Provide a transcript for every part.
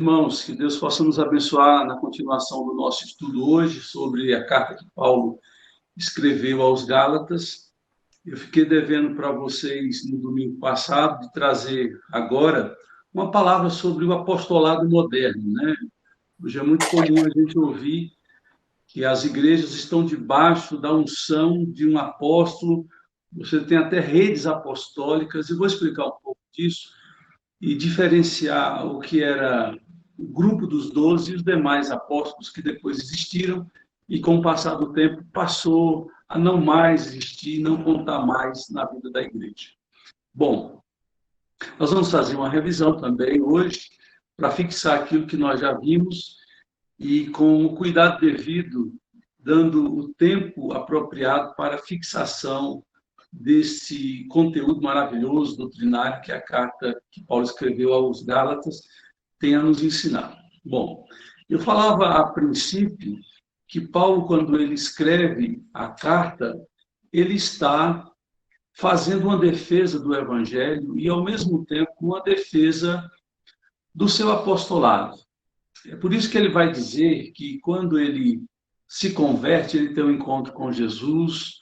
Irmãos, que Deus possa nos abençoar na continuação do nosso estudo hoje sobre a carta que Paulo escreveu aos Gálatas. Eu fiquei devendo para vocês no domingo passado de trazer agora uma palavra sobre o apostolado moderno, né? Hoje é muito comum a gente ouvir que as igrejas estão debaixo da unção de um apóstolo. Você tem até redes apostólicas, e vou explicar um pouco disso e diferenciar o que era o grupo dos 12 e os demais apóstolos que depois existiram e, com o passar do tempo, passou a não mais existir, não contar mais na vida da igreja. Bom, nós vamos fazer uma revisão também hoje para fixar aquilo que nós já vimos e, com o cuidado devido, dando o tempo apropriado para a fixação desse conteúdo maravilhoso, doutrinário, que a carta que Paulo escreveu aos Gálatas tem a nos ensinar. Bom, eu falava a princípio que Paulo, quando ele escreve a carta, ele está fazendo uma defesa do Evangelho e, ao mesmo tempo, uma defesa do seu apostolado. É por isso que ele vai dizer que, quando ele se converte, ele tem um encontro com Jesus,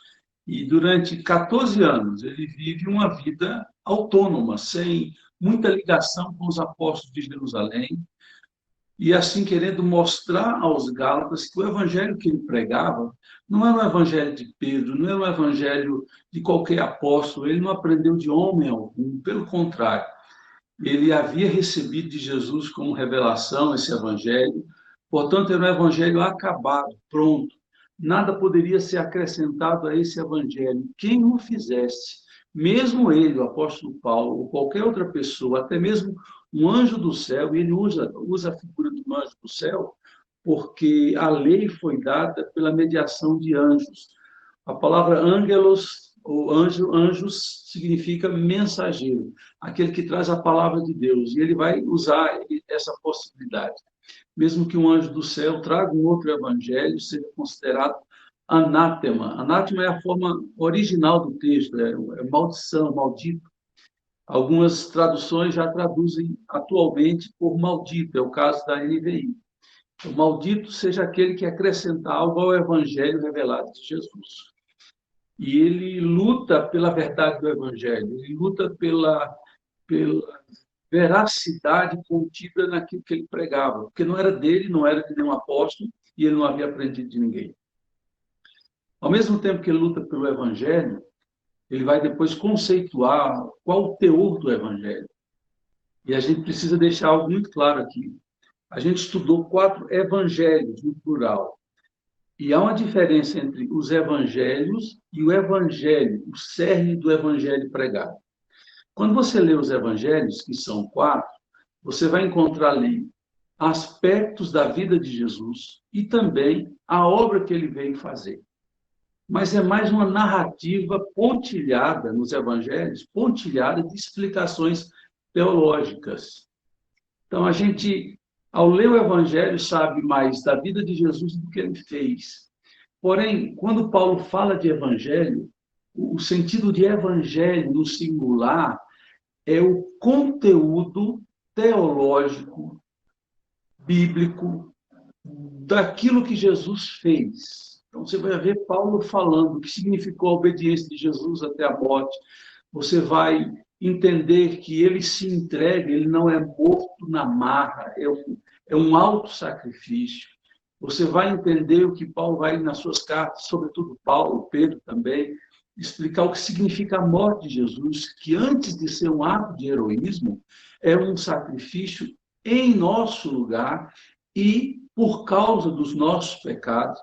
e durante 14 anos ele vive uma vida autônoma, sem muita ligação com os apóstolos de Jerusalém, e assim querendo mostrar aos Gálatas que o evangelho que ele pregava não era o evangelho de Pedro, não era o evangelho de qualquer apóstolo, ele não aprendeu de homem algum, pelo contrário, ele havia recebido de Jesus como revelação esse evangelho, portanto, era um evangelho acabado, pronto. Nada poderia ser acrescentado a esse evangelho. Quem o fizesse, mesmo ele, o apóstolo Paulo, ou qualquer outra pessoa, até mesmo um anjo do céu, e ele usa a figura do anjo do céu, porque a lei foi dada pela mediação de anjos. A palavra ângelos, ou anjos, significa mensageiro, aquele que traz a palavra de Deus, e ele vai usar essa possibilidade. Mesmo que um anjo do céu traga um outro evangelho, seja considerado anátema. Anátema é a forma original do texto, é maldição, maldito. Algumas traduções já traduzem atualmente por maldito, é o caso da NVI. O maldito seja aquele que acrescenta algo ao evangelho revelado de Jesus. E ele luta pela verdade do evangelho, ele luta pela veracidade contida naquilo que ele pregava, porque não era dele, não era de nenhum apóstolo, e ele não havia aprendido de ninguém. Ao mesmo tempo que ele luta pelo evangelho, ele vai depois conceituar qual o teor do evangelho. E a gente precisa deixar algo muito claro aqui. A gente estudou 4 evangelhos no plural. E há uma diferença entre os evangelhos e o evangelho, o cerne do evangelho pregado. Quando você lê os evangelhos, que são 4, você vai encontrar ali aspectos da vida de Jesus e também a obra que ele veio fazer. Mas é mais uma narrativa pontilhada nos evangelhos, pontilhada de explicações teológicas. Então, a gente, ao ler o evangelho, sabe mais da vida de Jesus do que ele fez. Porém, quando Paulo fala de evangelho, o sentido de evangelho no singular é o conteúdo teológico, bíblico, daquilo que Jesus fez. Então, você vai ver Paulo falando o que significou a obediência de Jesus até a morte. Você vai entender que ele se entrega, ele não é morto na marra, é um auto-sacrifício. Você vai entender o que Paulo vai, nas suas cartas, sobretudo Paulo, Pedro também, explicar o que significa a morte de Jesus, que antes de ser um ato de heroísmo, é um sacrifício em nosso lugar e por causa dos nossos pecados.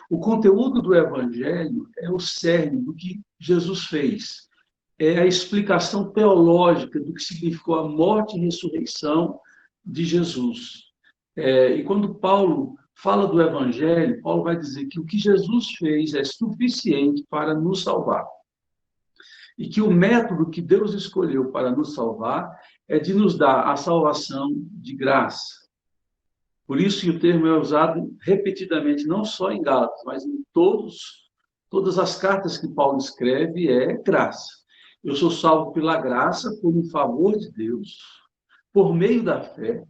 O conteúdo do Evangelho é o cerne do que Jesus fez. É a explicação teológica do que significou a morte e ressurreição de Jesus. E quando Paulo fala do Evangelho, Paulo vai dizer que o que Jesus fez é suficiente para nos salvar. E que o método que Deus escolheu para nos salvar é de nos dar a salvação de graça. Por isso que o termo é usado repetidamente, não só em Gálatas, mas em todas as cartas que Paulo escreve, é graça. Eu sou salvo pela graça, por um favor de Deus, por meio da fé.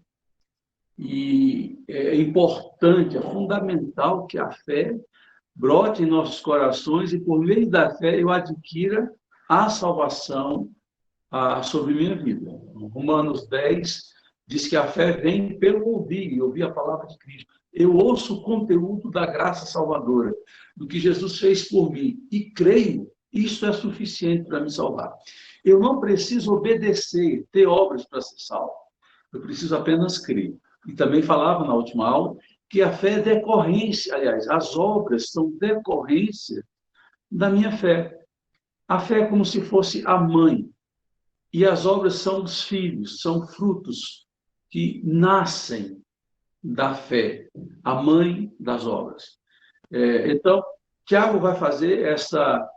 E é importante, é fundamental que a fé brote em nossos corações e, por meio da fé, eu adquira a salvação sobre minha vida. Romanos 10 diz que a fé vem pelo ouvir, e ouvir a palavra de Cristo. Eu ouço o conteúdo da graça salvadora, do que Jesus fez por mim, e creio, isso é suficiente para me salvar. Eu não preciso obedecer, ter obras para ser salvo. Eu preciso apenas crer. E também falava na última aula que a fé é decorrência, aliás, as obras são decorrência da minha fé. A fé é como se fosse a mãe, e as obras são os filhos, são frutos que nascem da fé, a mãe das obras. Então, Tiago vai fazer essa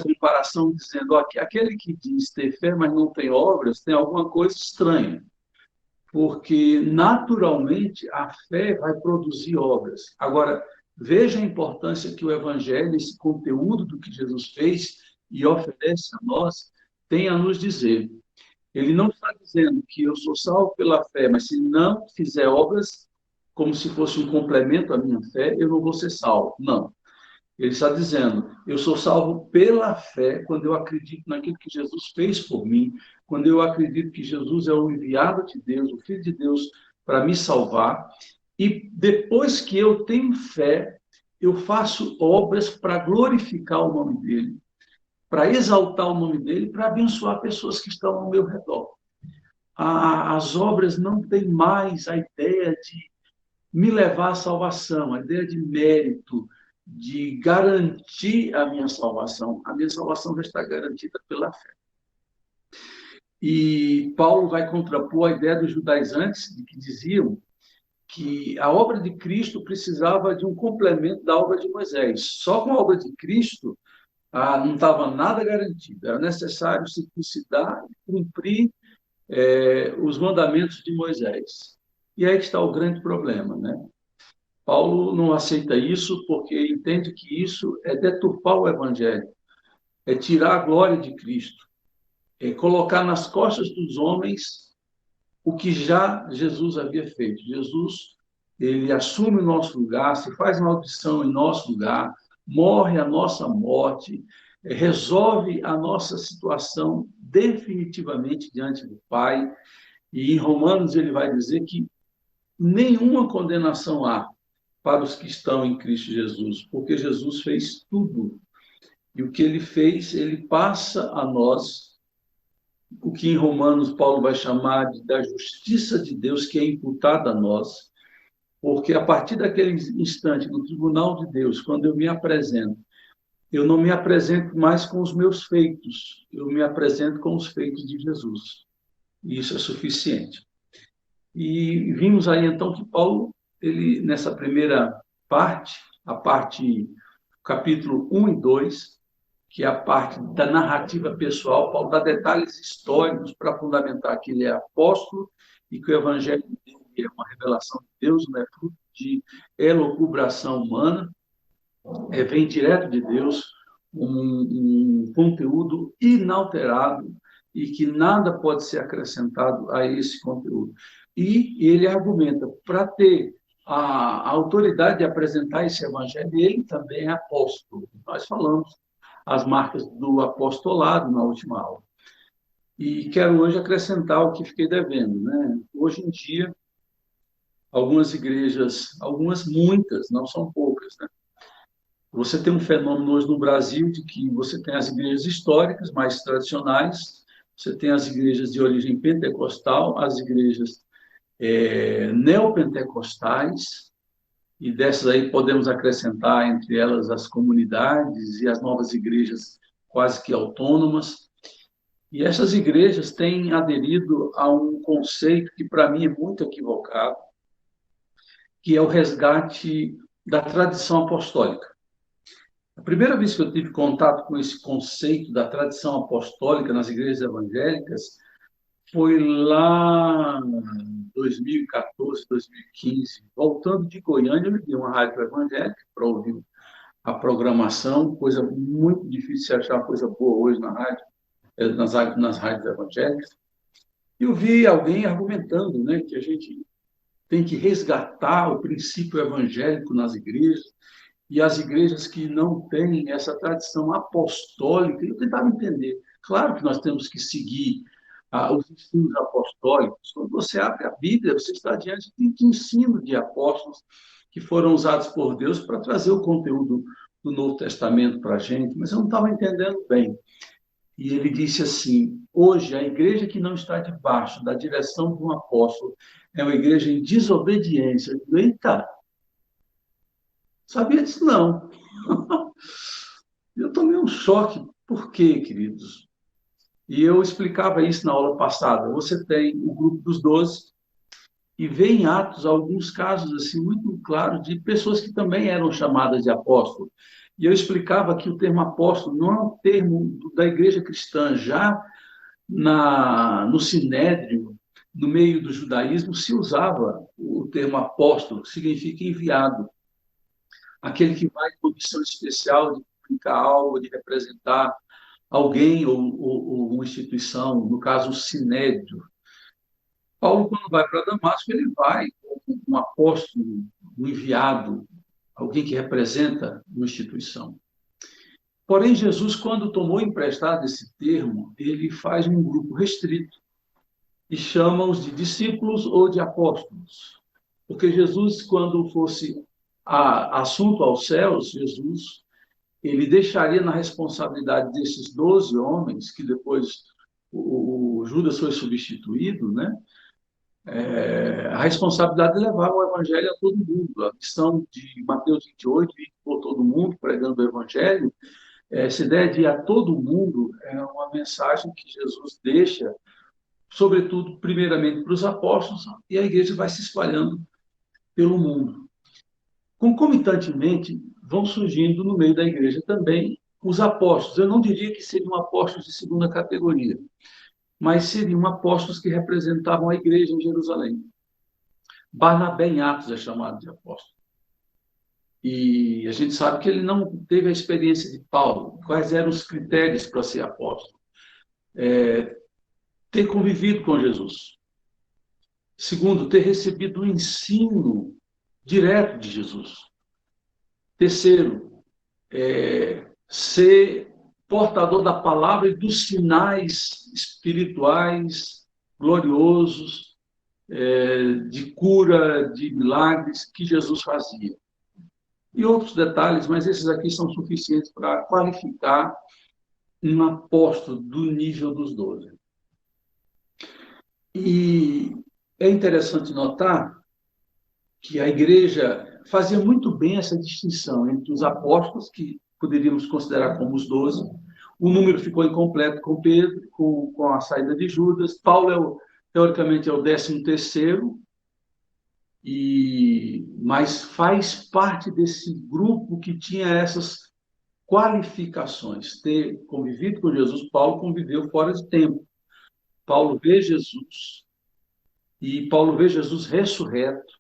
comparação dizendo: ó, que aquele que diz ter fé, mas não tem obras, tem alguma coisa estranha, porque naturalmente a fé vai produzir obras. Agora, veja a importância que o Evangelho, esse conteúdo do que Jesus fez e oferece a nós, tem a nos dizer. Ele não está dizendo que eu sou salvo pela fé, mas se não fizer obras, como se fosse um complemento à minha fé, eu não vou ser salvo. Não. Ele está dizendo, eu sou salvo pela fé quando eu acredito naquilo que Jesus fez por mim, quando eu acredito que Jesus é o enviado de Deus, o Filho de Deus, para me salvar. E depois que eu tenho fé, eu faço obras para glorificar o nome dele, para exaltar o nome dele, para abençoar pessoas que estão ao meu redor. As obras não têm mais a ideia de me levar à salvação, a ideia de mérito, de garantir a minha salvação. A minha salvação já está garantida pela fé. E Paulo vai contrapor a ideia dos judaizantes, de que diziam que a obra de Cristo precisava de um complemento da obra de Moisés. Só com a obra de Cristo não estava nada garantido. Era necessário circuncidar e cumprir os mandamentos de Moisés. E aí está o grande problema, né? Paulo não aceita isso porque entende que isso é deturpar o evangelho, é tirar a glória de Cristo, é colocar nas costas dos homens o que já Jesus havia feito. Jesus, ele assume o nosso lugar, se faz maldição em nosso lugar, morre a nossa morte, resolve a nossa situação definitivamente diante do Pai. E em Romanos ele vai dizer que nenhuma condenação há para os que estão em Cristo Jesus, porque Jesus fez tudo. E o que ele fez, ele passa a nós o que em Romanos Paulo vai chamar da justiça de Deus, que é imputada a nós, porque a partir daquele instante, no tribunal de Deus, quando eu me apresento, eu não me apresento mais com os meus feitos, eu me apresento com os feitos de Jesus. E isso é suficiente. E vimos aí, então, que Paulo, ele, nessa primeira parte, a parte, capítulo 1 e 2, que é a parte da narrativa pessoal, Paulo dá detalhes históricos para fundamentar que ele é apóstolo e que o evangelho dele é uma revelação de Deus, não é fruto de elucubração humana, vem direto de Deus, um conteúdo inalterado e que nada pode ser acrescentado a esse conteúdo. E ele argumenta, para ter a autoridade de apresentar esse evangelho, ele também é apóstolo. Nós falamos as marcas do apostolado na última aula. E quero hoje acrescentar o que fiquei devendo, né? Hoje em dia, algumas igrejas, muitas, não são poucas, né? Você tem um fenômeno hoje no Brasil de que você tem as igrejas históricas, mais tradicionais, você tem as igrejas de origem pentecostal, as igrejas neopentecostais, e dessas aí podemos acrescentar entre elas as comunidades e as novas igrejas quase que autônomas. E essas igrejas têm aderido a um conceito que para mim é muito equivocado, que é o resgate da tradição apostólica. A primeira vez que eu tive contato com esse conceito da tradição apostólica nas igrejas evangélicas foi lá em 2014, 2015. Voltando de Goiânia, eu liguei uma rádio evangélica para ouvir a programação, coisa muito difícil de achar coisa boa hoje na rádio, nas rádios evangélicas. E eu vi alguém argumentando, né, que a gente tem que resgatar o princípio evangélico nas igrejas, e as igrejas que não têm essa tradição apostólica, eu tentava entender. Claro que nós temos que seguir os ensinos apostólicos. Quando você abre a Bíblia, você está diante de ensino de apóstolos que foram usados por Deus para trazer o conteúdo do Novo Testamento para a gente, mas eu não estava entendendo bem. E ele disse assim: hoje, a igreja que não está debaixo da direção de um apóstolo é uma igreja em desobediência. Eu digo, eita, sabia disso não. Eu tomei um choque. Por quê, queridos? E eu explicava isso na aula passada. Você tem o grupo dos 12 e vê em Atos alguns casos assim muito claros de pessoas que também eram chamadas de apóstolos. E eu explicava que o termo apóstolo não é um termo da igreja cristã. Já no Sinédrio, no meio do judaísmo, se usava o termo apóstolo, que significa enviado. Aquele que vai com missão especial de publicar algo, de representar alguém ou uma instituição, no caso, o Sinédrio. Paulo, quando vai para Damasco, ele vai como um apóstolo, um enviado, alguém que representa uma instituição. Porém, Jesus, quando tomou emprestado esse termo, ele faz um grupo restrito e chama-os de discípulos ou de apóstolos. Porque Jesus, quando fosse assunto aos céus, Jesus, ele deixaria na responsabilidade desses 12 homens, que depois o Judas foi substituído, né? A responsabilidade de levar o evangelho a todo mundo. A missão de Mateus 28, ir por todo mundo, pregando o evangelho, essa ideia de ir a todo mundo é uma mensagem que Jesus deixa, sobretudo, primeiramente, para os apóstolos, e a igreja vai se espalhando pelo mundo. Concomitantemente, vão surgindo no meio da igreja também os apóstolos. Eu não diria que seriam apóstolos de segunda categoria, mas seriam apóstolos que representavam a igreja em Jerusalém. Barnabé, em Atos, é chamado de apóstolo. E a gente sabe que ele não teve a experiência de Paulo. Quais eram os critérios para ser apóstolo? Ter convivido com Jesus. Segundo, ter recebido o ensino direto de Jesus. Terceiro, ser portador da palavra e dos sinais espirituais gloriosos, de cura, de milagres que Jesus fazia. E outros detalhes, mas esses aqui são suficientes para qualificar um apóstolo do nível dos 12. E é interessante notar que a igreja fazia muito bem essa distinção entre os apóstolos, que poderíamos considerar como os 12, o número ficou incompleto com Pedro, com a saída de Judas. Paulo, teoricamente, é o 13º, mas faz parte desse grupo que tinha essas qualificações. Ter convivido com Jesus, Paulo conviveu fora de tempo. Paulo vê Jesus, e Paulo vê Jesus ressurreto,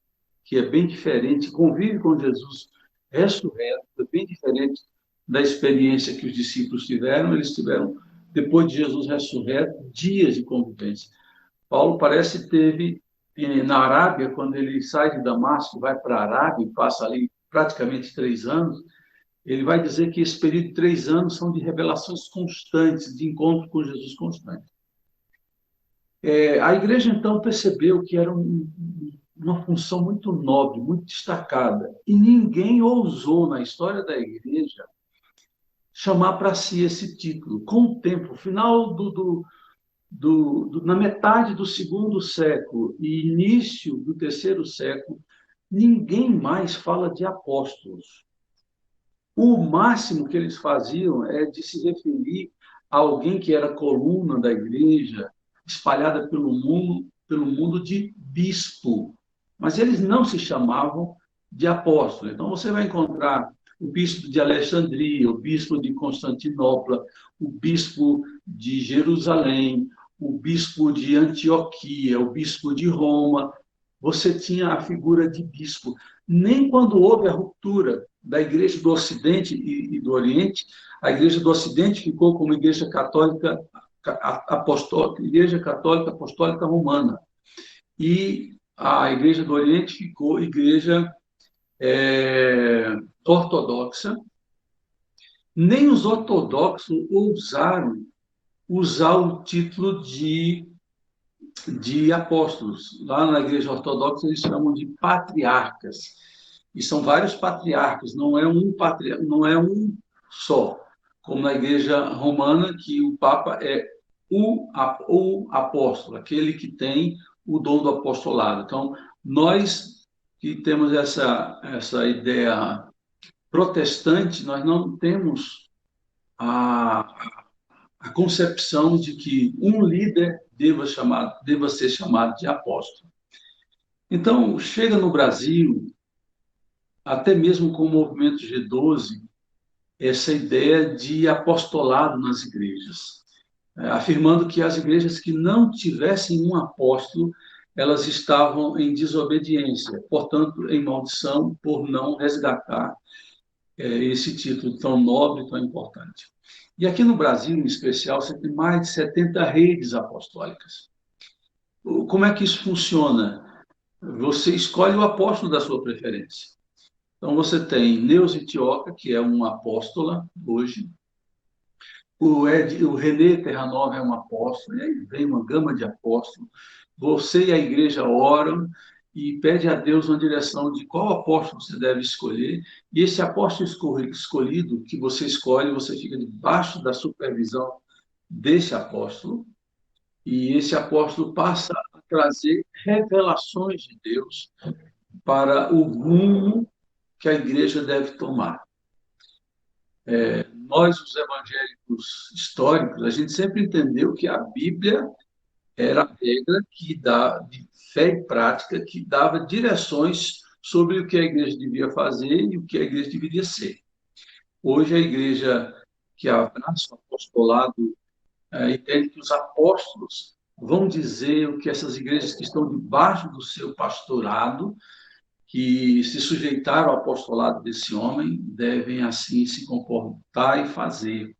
que é bem diferente, convive com Jesus ressurreto, é bem diferente da experiência que os discípulos tiveram. Eles tiveram, depois de Jesus ressurreto, dias de convivência. Paulo parece teve na Arábia, quando ele sai de Damasco, vai para a Arábia e passa ali praticamente 3 anos, ele vai dizer que esse período de 3 anos são de revelações constantes, de encontro com Jesus constante. A igreja, então, percebeu que era uma função muito nobre, muito destacada, e ninguém ousou, na história da igreja, chamar para si esse título. Com o tempo, final na metade do 2º século e início do 3º século, ninguém mais fala de apóstolos. O máximo que eles faziam é de se referir a alguém que era coluna da igreja, espalhada pelo mundo de bispo. Mas eles não se chamavam de apóstolo. Então, você vai encontrar o bispo de Alexandria, o bispo de Constantinopla, o bispo de Jerusalém, o bispo de Antioquia, o bispo de Roma. Você tinha a figura de bispo. Nem quando houve a ruptura da Igreja do Ocidente e do Oriente, a Igreja do Ocidente ficou como Igreja Católica Apostólica Romana. E a Igreja do Oriente ficou igreja ortodoxa. Nem os ortodoxos ousaram usar o título de apóstolos. Lá na Igreja Ortodoxa eles chamam de patriarcas. E são vários patriarcas, não é um só. Como na Igreja Romana, que o Papa é o apóstolo, aquele que tem o dom do apostolado. Então, nós que temos essa ideia protestante, nós não temos a, a concepção de que um líder deva ser chamado de apóstolo. Então, chega no Brasil, até mesmo com o movimento G12, essa ideia de apostolado nas igrejas, afirmando que as igrejas que não tivessem um apóstolo, elas estavam em desobediência, portanto, em maldição por não resgatar esse título tão nobre, tão importante. E aqui no Brasil, em especial, você tem mais de 70 redes apostólicas. Como é que isso funciona? Você escolhe o apóstolo da sua preferência. Então, você tem Neuza Tioca, que é uma apóstola hoje, o René Terranova é um apóstolo, e aí vem uma gama de apóstolos. Você e a igreja oram e pede a Deus uma direção de qual apóstolo você deve escolher, e esse apóstolo escolhido que você escolhe, você fica debaixo da supervisão desse apóstolo, e esse apóstolo passa a trazer revelações de Deus para o rumo que a igreja deve tomar. Nós, os evangélicos históricos, a gente sempre entendeu que a Bíblia era a regra que dá de fé e prática que dava direções sobre o que a igreja devia fazer e o que a igreja deveria ser. Hoje a igreja que abraça o apostolado entende que os apóstolos vão dizer o que essas igrejas que estão debaixo do seu pastorado, que se sujeitaram ao apostolado desse homem, devem assim se comportar e fazer.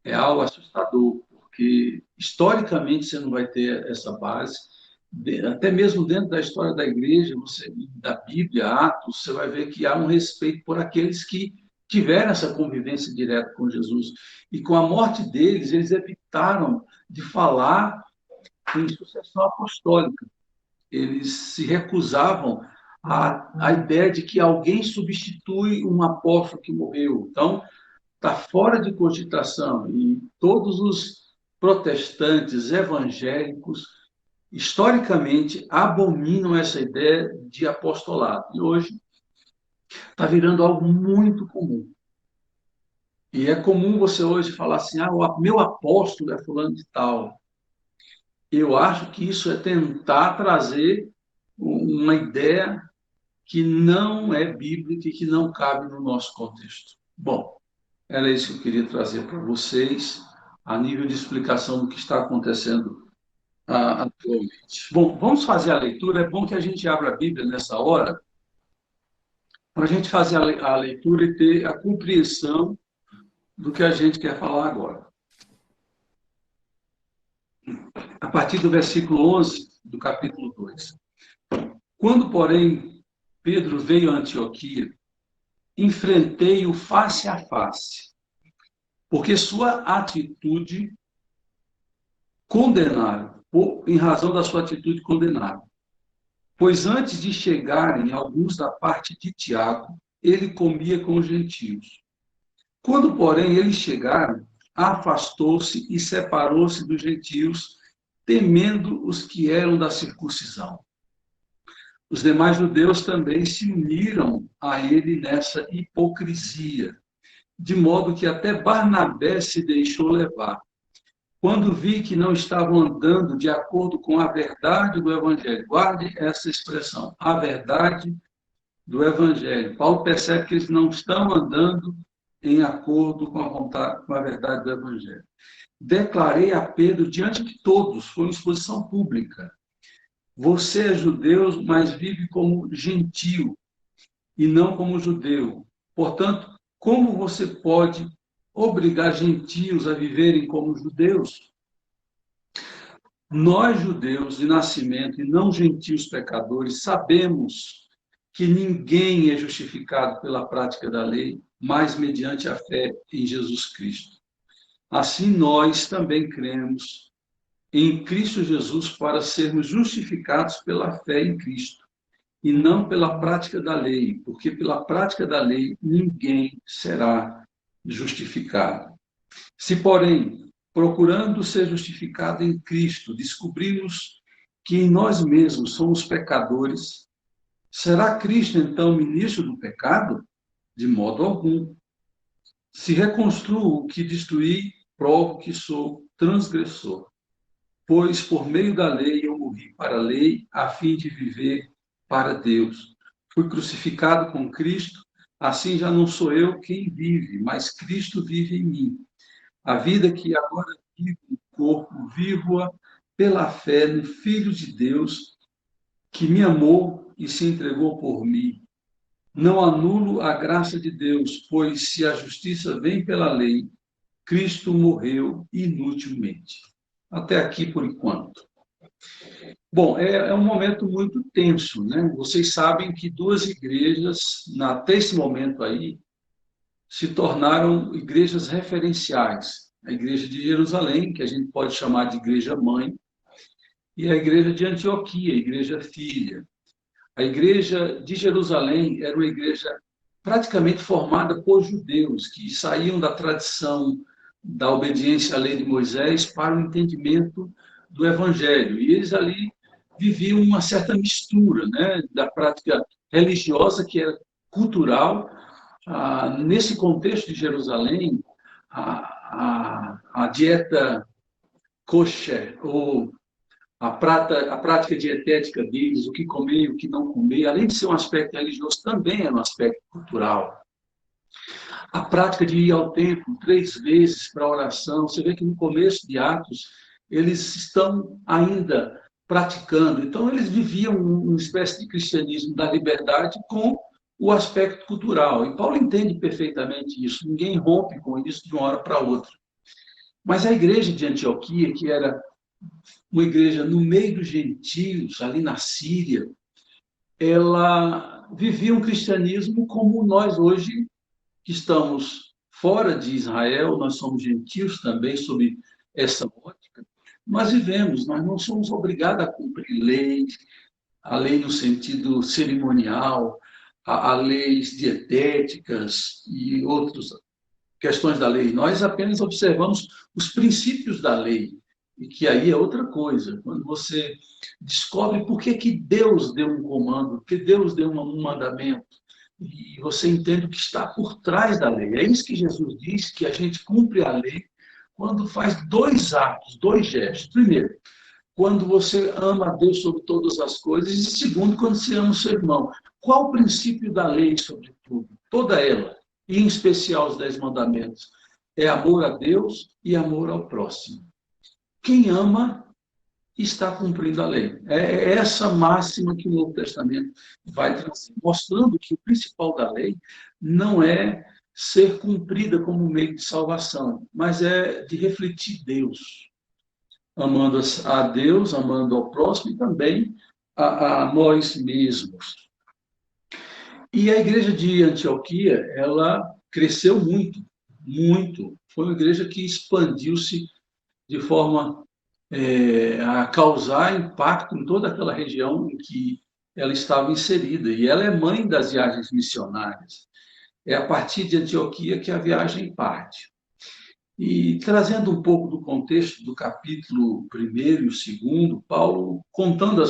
É algo assustador, porque historicamente você não vai ter essa base, até mesmo dentro da história da igreja, da Bíblia, Atos, você vai ver que há um respeito por aqueles que tiveram essa convivência direta com Jesus. E com a morte deles, eles evitaram de falar em sucessão apostólica. Eles se recusavam à ideia de que alguém substitui um apóstolo que morreu. Então, está fora de cogitação. E todos os protestantes evangélicos, historicamente, abominam essa ideia de apostolado. E hoje está virando algo muito comum. E é comum você hoje falar assim, o meu apóstolo é fulano de tal. Eu acho que isso é tentar trazer uma ideia que não é bíblica e que não cabe no nosso contexto. Bom, era isso que eu queria trazer para vocês, a nível de explicação do que está acontecendo atualmente. Bom, vamos fazer a leitura. É bom que a gente abra a Bíblia nessa hora, para a gente fazer a leitura e ter a compreensão do que a gente quer falar agora. A partir do versículo 11 do capítulo 2. Quando, porém, Pedro veio a Antioquia, enfrentei-o face a face, porque sua atitude condenaram, em razão da sua atitude condenaram. Pois antes de chegarem alguns da parte de Tiago, ele comia com os gentios. Quando, porém, eles chegaram, afastou-se e separou-se dos gentios, temendo os que eram da circuncisão. Os demais judeus também se uniram a ele nessa hipocrisia, de modo que até Barnabé se deixou levar. Quando vi que não estavam andando de acordo com a verdade do Evangelho, guarde essa expressão, a verdade do Evangelho. Paulo percebe que eles não estão andando em acordo com a vontade, com a verdade do Evangelho. Declarei a Pedro diante de todos, foi uma exposição pública. Você é judeu, mas vive como gentio e não como judeu. Portanto, como você pode obrigar gentios a viverem como judeus? Nós, judeus de nascimento e não gentios pecadores, sabemos que ninguém é justificado pela prática da lei, mas mediante a fé em Jesus Cristo. Assim, nós também cremos em Cristo Jesus para sermos justificados pela fé em Cristo, e não pela prática da lei, porque pela prática da lei ninguém será justificado. Se, porém, procurando ser justificado em Cristo, descobrimos que em nós mesmos somos pecadores, será Cristo, então, ministro do pecado? De modo algum. Se reconstruo o que destruí, provo que sou transgressor. Pois por meio da lei eu morri para a lei, a fim de viver para Deus. Fui crucificado com Cristo, assim já não sou eu quem vive, mas Cristo vive em mim. A vida que agora vivo no corpo, vivo-a pela fé no Filho de Deus, que me amou e se entregou por mim. Não anulo a graça de Deus, pois se a justiça vem pela lei, Cristo morreu inutilmente. Até aqui por enquanto. Bom, é um momento muito tenso, né? Vocês sabem que duas igrejas, até esse momento aí, se tornaram igrejas referenciais. A igreja de Jerusalém, que a gente pode chamar de igreja mãe, e a igreja de Antioquia, a igreja filha. A igreja de Jerusalém era uma igreja praticamente formada por judeus que saíam da tradição da obediência à lei de Moisés para o entendimento do evangelho. E eles ali viviam uma certa mistura, né, da prática religiosa, que era cultural. Nesse contexto de Jerusalém, a dieta kosher, ou a prática dietética deles, o que comer, o que não comer, além de ser um aspecto religioso, também é um aspecto cultural. A prática de ir ao templo 3 vezes para a oração, você vê que no começo de Atos, eles estão ainda praticando. Então, eles viviam uma espécie de cristianismo da liberdade com o aspecto cultural. E Paulo entende perfeitamente isso, ninguém rompe com isso de uma hora para outra. Mas a igreja de Antioquia, que era uma igreja no meio dos gentios, ali na Síria, ela vivia um cristianismo como nós hoje, que estamos fora de Israel, nós somos gentios também, sob essa ótica, nós vivemos, nós não somos obrigados a cumprir leis, a lei no sentido cerimonial, a leis dietéticas e outras questões da lei. Nós apenas observamos os princípios da lei, e que aí é outra coisa. Quando você descobre por que Deus deu um comando, por que Deus deu um mandamento, e você entende o que está por trás da lei. É isso que Jesus diz, que a gente cumpre a lei quando faz 2 atos, 2 gestos. Primeiro, quando você ama a Deus sobre todas as coisas, e segundo, quando você ama o seu irmão. Qual o princípio da lei sobre tudo? Toda ela, e em especial os 10 mandamentos, é amor a Deus e amor ao próximo. Quem ama está cumprindo a lei. É essa máxima que o Novo Testamento vai trazer, mostrando que o principal da lei não é ser cumprida como meio de salvação, mas é de refletir Deus, amando a Deus, amando ao próximo e também a nós mesmos. E a igreja de Antioquia, ela cresceu muito, muito. Foi uma igreja que expandiu-se de forma a causar impacto em toda aquela região em que ela estava inserida. E ela é mãe das viagens missionárias. É a partir de Antioquia que a viagem parte. E trazendo um pouco do contexto do capítulo 1º e o 2º, Paulo, contando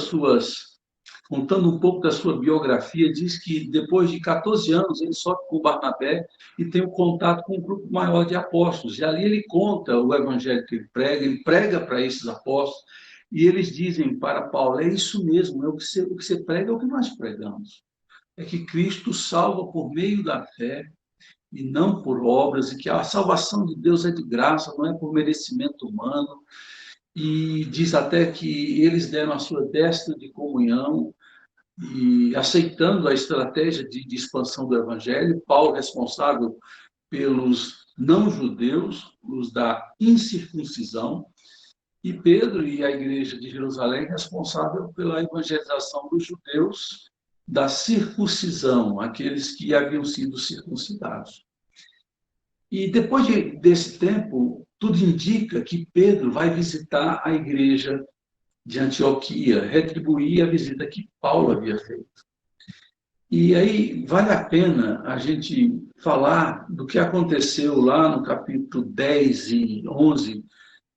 um pouco da sua biografia, diz que depois de 14 anos ele sobe com Barnabé e tem um contato com um grupo maior de apóstolos. E ali ele conta o evangelho que ele prega para esses apóstolos, e eles dizem para Paulo, é isso mesmo, o que você prega é o que nós pregamos. É que Cristo salva por meio da fé, e não por obras, e que a salvação de Deus é de graça, não é por merecimento humano. E diz até que eles deram a sua destra de comunhão, e aceitando a estratégia de expansão do evangelho, Paulo responsável pelos não-judeus, os da incircuncisão, E Pedro e a igreja de Jerusalém responsável pela evangelização dos judeus da circuncisão, aqueles que haviam sido circuncidados. E depois desse tempo, tudo indica que Pedro vai visitar a igreja de Antioquia, retribuir a visita que Paulo havia feito. E aí vale a pena a gente falar do que aconteceu lá no capítulo 10 e 11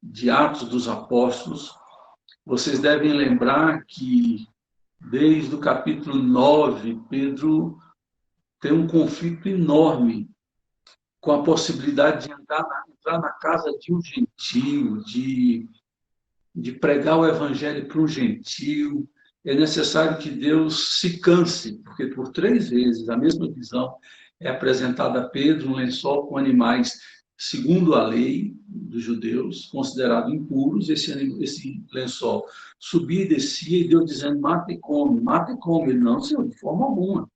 de Atos dos Apóstolos. Vocês devem lembrar que desde o capítulo 9, Pedro tem um conflito enorme com a possibilidade de entrar na casa de um gentio, de pregar o evangelho para um gentio. É necessário que Deus se canse, porque por 3 vezes a mesma visão é apresentada a Pedro, um lençol com animais segundo a lei dos judeus, considerados impuros. Esse lençol subia e descia, e Deus dizendo, mata e come, mata e come. Ele, não, Senhor, de forma alguma.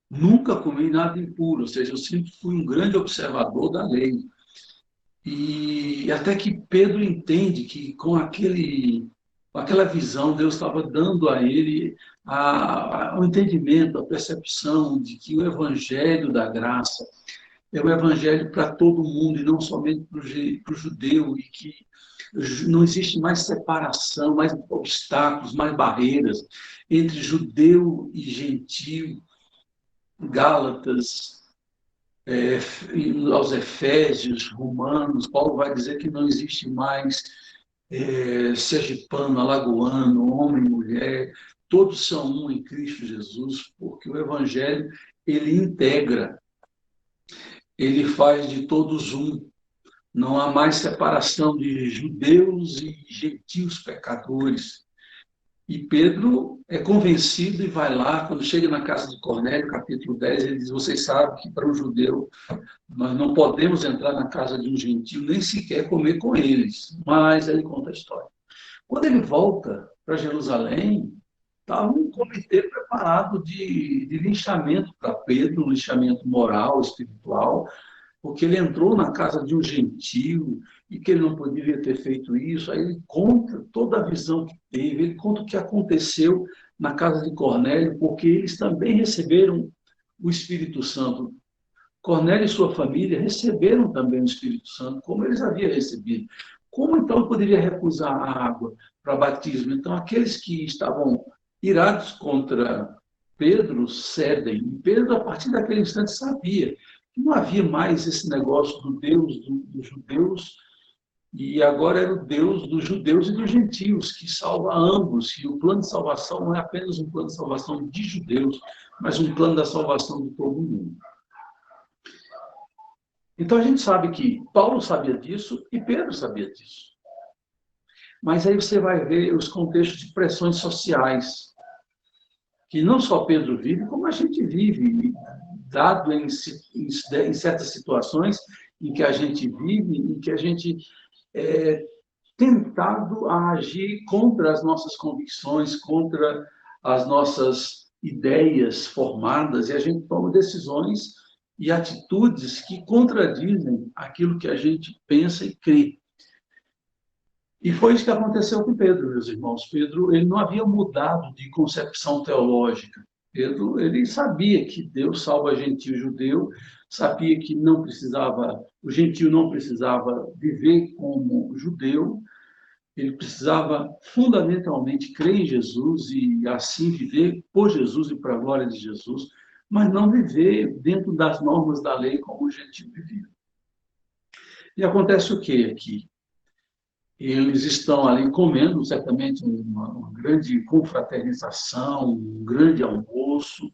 Nunca comi nada impuro, ou seja, eu sempre fui um grande observador da lei. E até que Pedro entende que com aquela visão, Deus estava dando a ele o entendimento, a percepção de que o evangelho da graça é o evangelho para todo mundo e não somente para o judeu, e que não existe mais separação, mais obstáculos, mais barreiras entre judeu e gentio. Gálatas, aos Efésios, Romanos, Paulo vai dizer que não existe mais sergipano, alagoano, homem, mulher, todos são um em Cristo Jesus, porque o Evangelho, ele integra, ele faz de todos um. Não há mais separação de judeus e gentios pecadores. E Pedro é convencido e vai lá, quando chega na casa de Cornélio, capítulo 10, ele diz, vocês sabem que para um judeu nós não podemos entrar na casa de um gentio, nem sequer comer com eles. Mas ele conta a história. Quando ele volta para Jerusalém, estava um comitê preparado de linchamento para Pedro, um linchamento moral, espiritual, porque ele entrou na casa de um gentio e que ele não poderia ter feito isso. Aí ele conta toda a visão que teve, ele conta o que aconteceu na casa de Cornélio, porque eles também receberam o Espírito Santo. Cornélio e sua família receberam também o Espírito Santo, como eles haviam recebido. Como então poderia recusar a água para batismo? Então, aqueles que estavam irados contra Pedro cedem. E Pedro, a partir daquele instante, sabia que não havia mais esse negócio do Deus dos judeus, e agora era o Deus dos judeus e dos gentios, que salva ambos. E o plano de salvação não é apenas um plano de salvação de judeus, mas um plano da salvação de todo mundo. Então a gente sabe que Paulo sabia disso e Pedro sabia disso. Mas aí você vai ver os contextos de pressões sociais, que não só Pedro vive, como a gente vive, dado em certas situações em que a gente vive, em que a gente é tentado a agir contra as nossas convicções, contra as nossas ideias formadas, e a gente toma decisões e atitudes que contradizem aquilo que a gente pensa e crê. E foi isso que aconteceu com Pedro, meus irmãos. Pedro, ele não havia mudado de concepção teológica. Pedro, ele sabia que Deus salva gentio e judeu, sabia que não precisava, o gentio não precisava viver como judeu, ele precisava fundamentalmente crer em Jesus e assim viver por Jesus e para a glória de Jesus, mas não viver dentro das normas da lei como o gentio vivia. E acontece o que aqui? Eles estão ali comendo, certamente, uma grande confraternização, um grande almoço,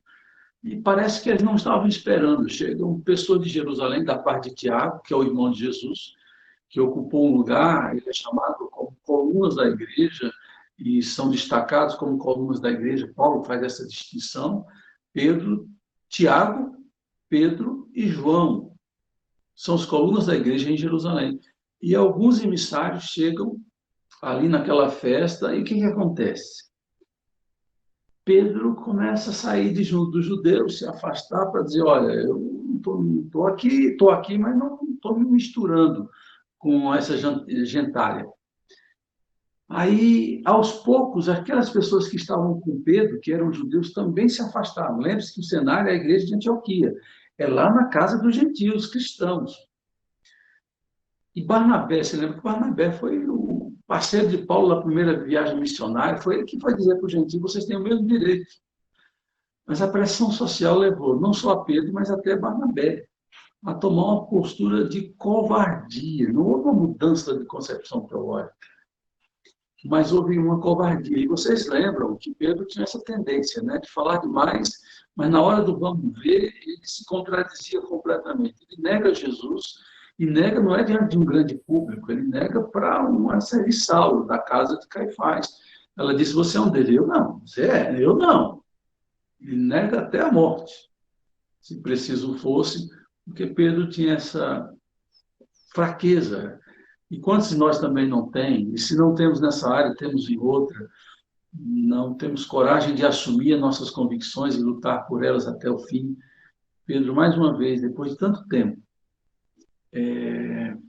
e parece que eles não estavam esperando. Chega uma pessoa de Jerusalém, da parte de Tiago, que é o irmão de Jesus, que ocupou um lugar, ele é chamado como colunas da igreja, e são destacados como colunas da igreja. Paulo faz essa distinção. Tiago, Pedro e João são as colunas da igreja em Jerusalém. E alguns emissários chegam ali naquela festa, e o que acontece? Pedro começa a sair junto dos judeus, se afastar para dizer, olha, eu estou aqui, mas não estou me misturando com essa gentalha. Aí, aos poucos, aquelas pessoas que estavam com Pedro, que eram judeus, também se afastaram. Lembre-se que o cenário é a igreja de Antioquia. É lá na casa dos gentios, cristãos. E Barnabé, você lembra que Barnabé foi o parceiro de Paulo na primeira viagem missionária, foi ele que foi dizer para os gentios, vocês têm o mesmo direito. Mas a pressão social levou não só a Pedro, mas até Barnabé a tomar uma postura de covardia. Não houve uma mudança de concepção teológica, mas houve uma covardia. E vocês lembram que Pedro tinha essa tendência, né, de falar demais, mas na hora do vamos ver, ele se contradizia completamente. Ele nega Jesus, e nega não é diante de um grande público, ele nega para uma serviçal da casa de Caifás. Ela disse, você é um deles? Eu não. Você é? Eu não. Ele nega até a morte, se preciso fosse, porque Pedro tinha essa fraqueza. E quantos de nós também não tem? E se não temos nessa área, temos em outra. Não temos coragem de assumir as nossas convicções e lutar por elas até o fim. Pedro, mais uma vez, depois de tanto tempo,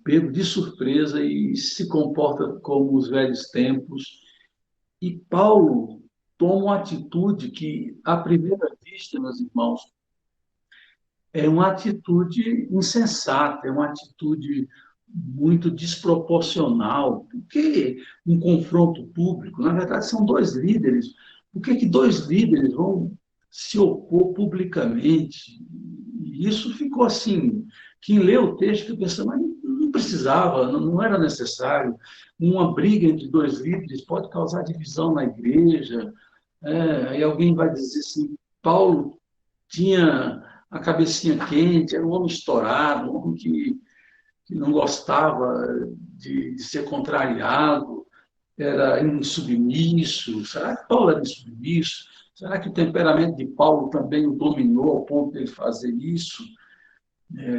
pego de surpresa e se comporta como os velhos tempos. E Paulo toma uma atitude que, à primeira vista, meus irmãos, é uma atitude insensata, é uma atitude muito desproporcional. Por que um confronto público? Na verdade, são dois líderes. Por que dois líderes vão se opor publicamente? E isso ficou assim. Quem lê o texto fica pensando, mas não precisava, não era necessário. Uma briga entre dois líderes pode causar divisão na igreja. Aí alguém vai dizer assim, Paulo tinha a cabecinha quente, era um homem estourado, um homem que não gostava de ser contrariado, era insubmisso. Será que Paulo era insubmisso? Será que o temperamento de Paulo também o dominou ao ponto de ele fazer isso?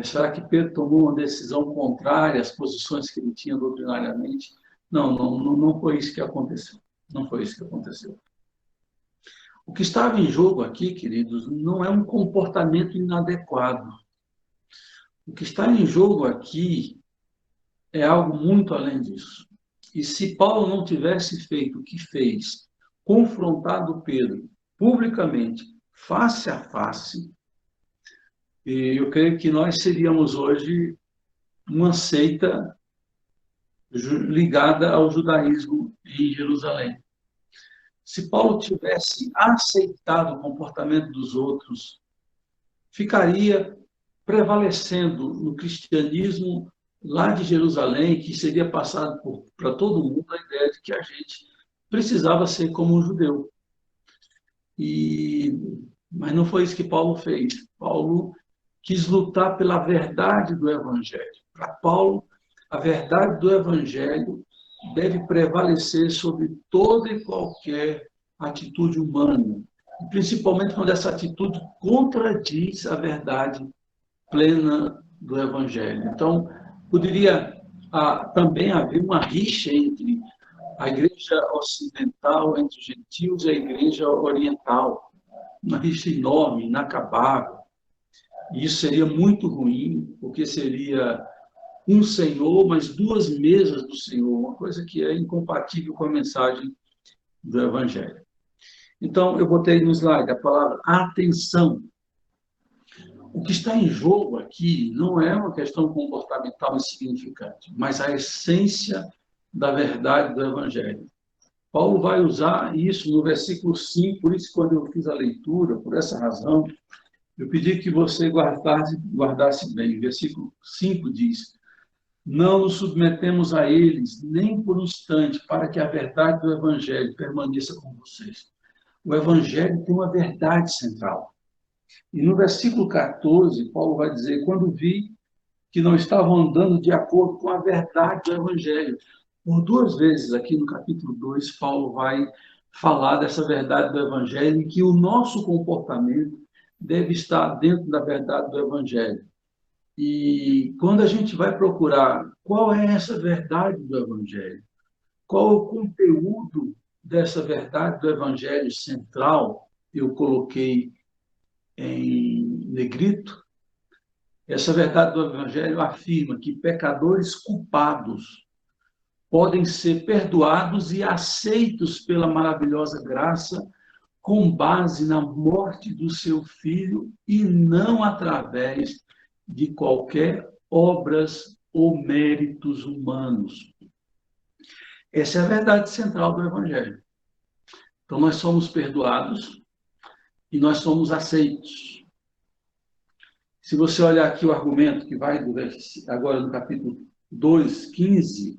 Será que Pedro tomou uma decisão contrária às posições que ele tinha doutrinariamente? Não, não foi isso que aconteceu. Não foi isso que aconteceu. O que estava em jogo aqui, queridos, não é um comportamento inadequado. O que está em jogo aqui é algo muito além disso. E se Paulo não tivesse feito o que fez, confrontado Pedro publicamente, face a face, eu creio que nós seríamos hoje uma seita ligada ao judaísmo em Jerusalém. Se Paulo tivesse aceitado o comportamento dos outros, ficaria prevalecendo no cristianismo lá de Jerusalém, que seria passado para todo mundo a ideia de que a gente precisava ser como um judeu. Mas não foi isso que Paulo fez. Paulo quis lutar pela verdade do Evangelho. Para Paulo, a verdade do Evangelho deve prevalecer sobre toda e qualquer atitude humana, principalmente quando essa atitude contradiz a verdade plena do Evangelho. Então, poderia também haver uma rixa entre a igreja ocidental, entre os gentios e a igreja oriental, uma rixa enorme, inacabável. E isso seria muito ruim, porque seria um Senhor, mas duas mesas do Senhor, uma coisa que é incompatível com a mensagem do Evangelho. Então, eu botei no slide a palavra atenção. O que está em jogo aqui não é uma questão comportamental insignificante, mas a essência da verdade do Evangelho. Paulo vai usar isso no versículo 5, por isso, quando eu fiz a leitura, por essa razão, eu pedi que você guardasse bem. O versículo 5 diz: não nos submetemos a eles, nem por um instante, para que a verdade do Evangelho permaneça com vocês. O Evangelho tem uma verdade central. E no versículo 14, Paulo vai dizer: quando vi que não estavam andando de acordo com a verdade do Evangelho. Por duas vezes aqui no capítulo 2, Paulo vai falar dessa verdade do Evangelho e que o nosso comportamento deve estar dentro da verdade do Evangelho. E quando a gente vai procurar qual é essa verdade do Evangelho, qual é o conteúdo dessa verdade do Evangelho central, eu coloquei em negrito, Essa verdade do Evangelho afirma que pecadores culpados podem ser perdoados e aceitos pela maravilhosa graça com base na morte do seu filho e não através de qualquer obras ou méritos humanos. Essa é a verdade central do Evangelho. Então, nós somos perdoados e nós somos aceitos. Se você olhar aqui o argumento que vai agora no capítulo 2, 15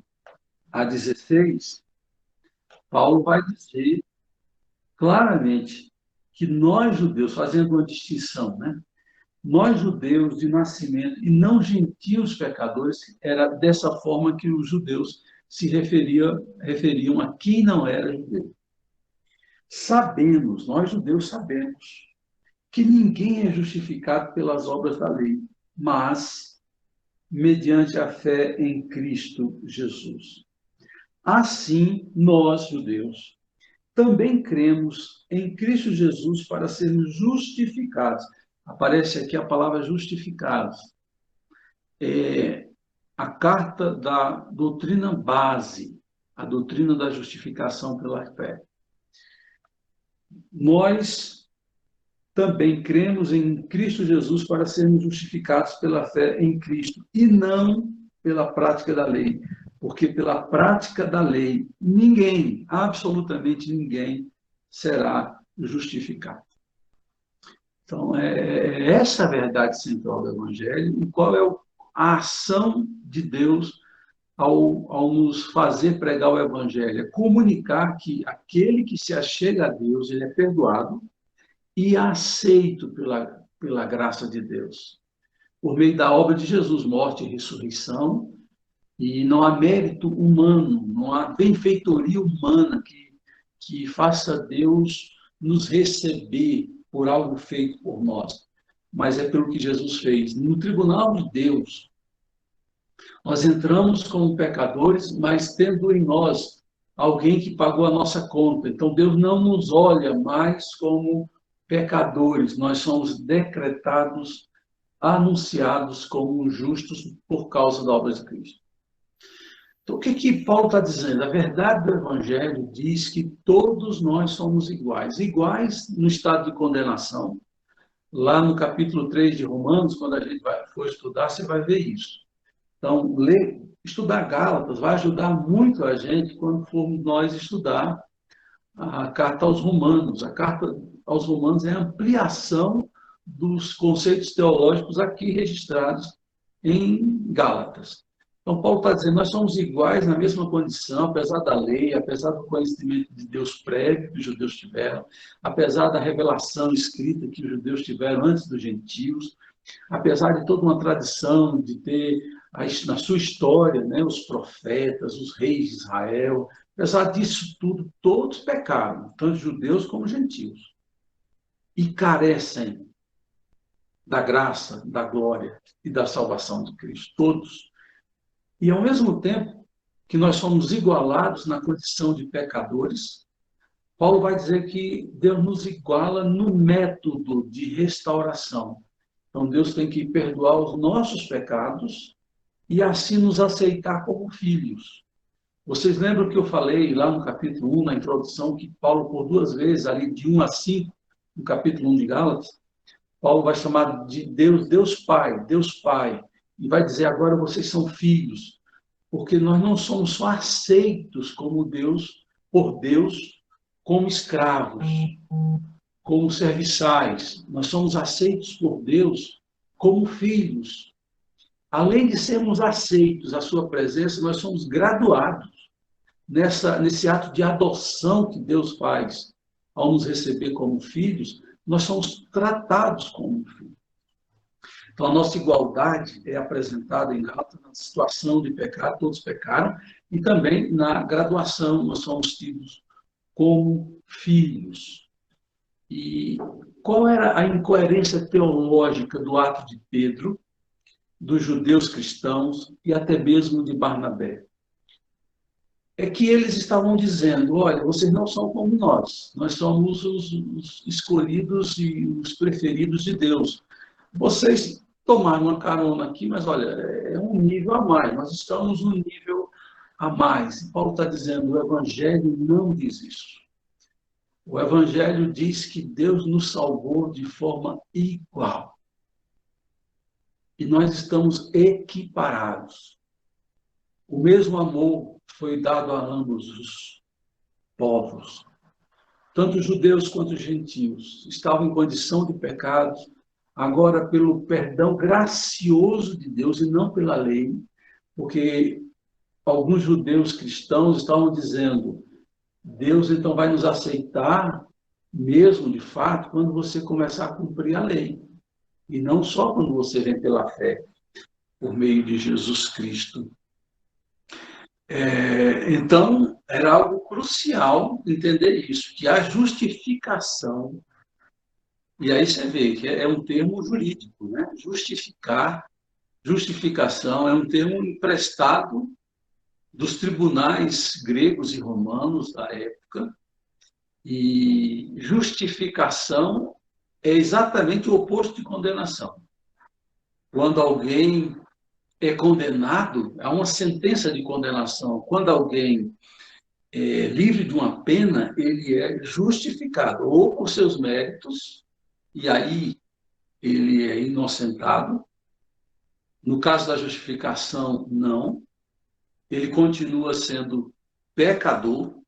a 16, Paulo vai dizer claramente que nós, judeus, fazendo uma distinção, né? Nós, judeus de nascimento e não gentios pecadores, era dessa forma que os judeus se referiam a quem não era judeu. Sabemos, nós judeus sabemos, que ninguém é justificado pelas obras da lei, mas mediante a fé em Cristo Jesus. Assim, nós, judeus, também cremos em Cristo Jesus para sermos justificados. Aparece aqui a palavra justificados. É a carta da doutrina base, a doutrina da justificação pela fé. Nós também cremos em Cristo Jesus para sermos justificados pela fé em Cristo e não pela prática da lei, porque pela prática da lei ninguém, absolutamente ninguém, será justificado. Então, é essa a verdade central do Evangelho, e qual é a ação de Deus ao nos fazer pregar o Evangelho? É comunicar que aquele que se achega a Deus, ele é perdoado e aceito pela graça de Deus, por meio da obra de Jesus, morte e ressurreição, e não há mérito humano, não há benfeitoria humana que faça Deus nos receber por algo feito por nós, mas é pelo que Jesus fez. No tribunal de Deus, nós entramos como pecadores, mas tendo em nós alguém que pagou a nossa conta. Então, Deus não nos olha mais como pecadores, nós somos decretados, anunciados como justos por causa da obra de Cristo. Então, o que Paulo está dizendo? A verdade do Evangelho diz que todos nós somos iguais. Iguais no estado de condenação. Lá no capítulo 3 de Romanos, quando a gente for estudar, você vai ver isso. Então, estudar Gálatas vai ajudar muito a gente quando formos nós estudar a carta aos Romanos. A carta aos Romanos é a ampliação dos conceitos teológicos aqui registrados em Gálatas. Então, Paulo está dizendo, nós somos iguais na mesma condição, apesar da lei, apesar do conhecimento de Deus prévio que os judeus tiveram, apesar da revelação escrita que os judeus tiveram antes dos gentios, apesar de toda uma tradição de ter na sua história, né, os profetas, os reis de Israel, apesar disso tudo, todos pecaram, tanto judeus como gentios, e carecem da graça, da glória e da salvação de Cristo, todos. E, ao mesmo tempo que nós somos igualados na condição de pecadores, Paulo vai dizer que Deus nos iguala no método de restauração. Então, Deus tem que perdoar os nossos pecados e assim nos aceitar como filhos. Vocês lembram que eu falei lá no capítulo 1, na introdução, que Paulo, por 2 vezes, ali de 1 a 5, no capítulo 1 de Gálatas, Paulo vai chamar de Deus Pai, e vai dizer, agora vocês são filhos, porque nós não somos só aceitos por Deus, como escravos, como serviçais, nós somos aceitos por Deus como filhos. Além de sermos aceitos à sua presença, nós somos graduados nesse ato de adoção que Deus faz ao nos receber como filhos, nós somos tratados como filhos. Então, a nossa igualdade é apresentada em Gálatas na situação de pecado, todos pecaram, e também na graduação, nós somos tidos como filhos. E qual era a incoerência teológica do ato de Pedro, dos judeus cristãos e até mesmo de Barnabé? É que eles estavam dizendo, olha, vocês não são como nós somos os escolhidos e os preferidos de Deus. Vocês tomar uma carona aqui, mas olha, é um nível a mais, nós estamos no nível a mais. E Paulo está dizendo, o Evangelho não diz isso. O Evangelho diz que Deus nos salvou de forma igual. E nós estamos equiparados. O mesmo amor foi dado a ambos os povos. Tanto judeus quanto gentios estavam em condição de pecado, agora pelo perdão gracioso de Deus e não pela lei, porque alguns judeus cristãos estavam dizendo: Deus então vai nos aceitar mesmo de fato quando você começar a cumprir a lei, e não só quando você vem pela fé por meio de Jesus Cristo. Então, era algo crucial entender isso, que a justificação, e aí você vê que é um termo jurídico, né? Justificação é um termo emprestado dos tribunais gregos e romanos da época, e justificação é exatamente o oposto de condenação. Quando alguém é condenado, há uma sentença de condenação. Quando alguém é livre de uma pena, ele é justificado, ou por seus méritos, e aí ele é inocentado. No caso da justificação, não. Ele continua sendo pecador,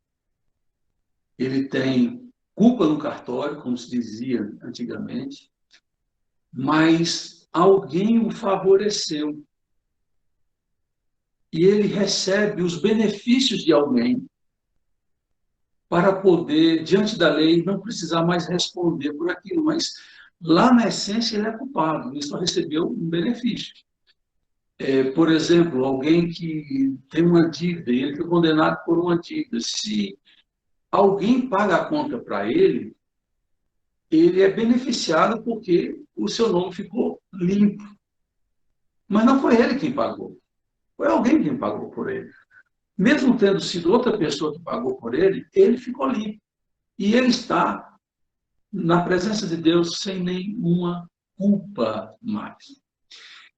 ele tem culpa no cartório, como se dizia antigamente, mas alguém o favoreceu. E ele recebe os benefícios de alguém para poder, diante da lei, não precisar mais responder por aquilo. Mas lá na essência ele é culpado, ele só recebeu um benefício. Por exemplo, alguém que tem uma dívida, ele foi condenado por uma dívida. Se alguém paga a conta para ele, ele é beneficiado porque o seu nome ficou limpo. Mas não foi ele quem pagou, foi alguém quem pagou por ele. Mesmo tendo sido outra pessoa que pagou por ele, ele ficou limpo. E ele está na presença de Deus sem nenhuma culpa mais.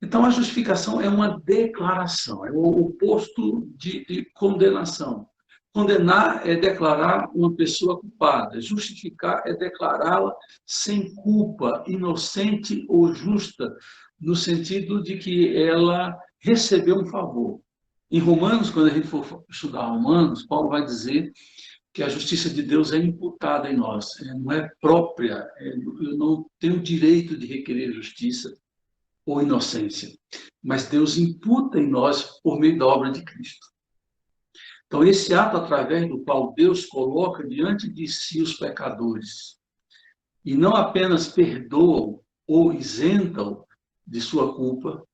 Então, a justificação é uma declaração, é o oposto de condenação. Condenar é declarar uma pessoa culpada, justificar é declará-la sem culpa, inocente ou justa, no sentido de que ela recebeu um favor. Em Romanos, quando a gente for estudar Romanos, Paulo vai dizer que a justiça de Deus é imputada em nós, não é própria, eu não tenho direito de requerer justiça ou inocência, mas Deus imputa em nós por meio da obra de Cristo. Então, esse ato através do qual Deus coloca diante de si os pecadores, e não apenas perdoa ou isenta-o de sua culpa,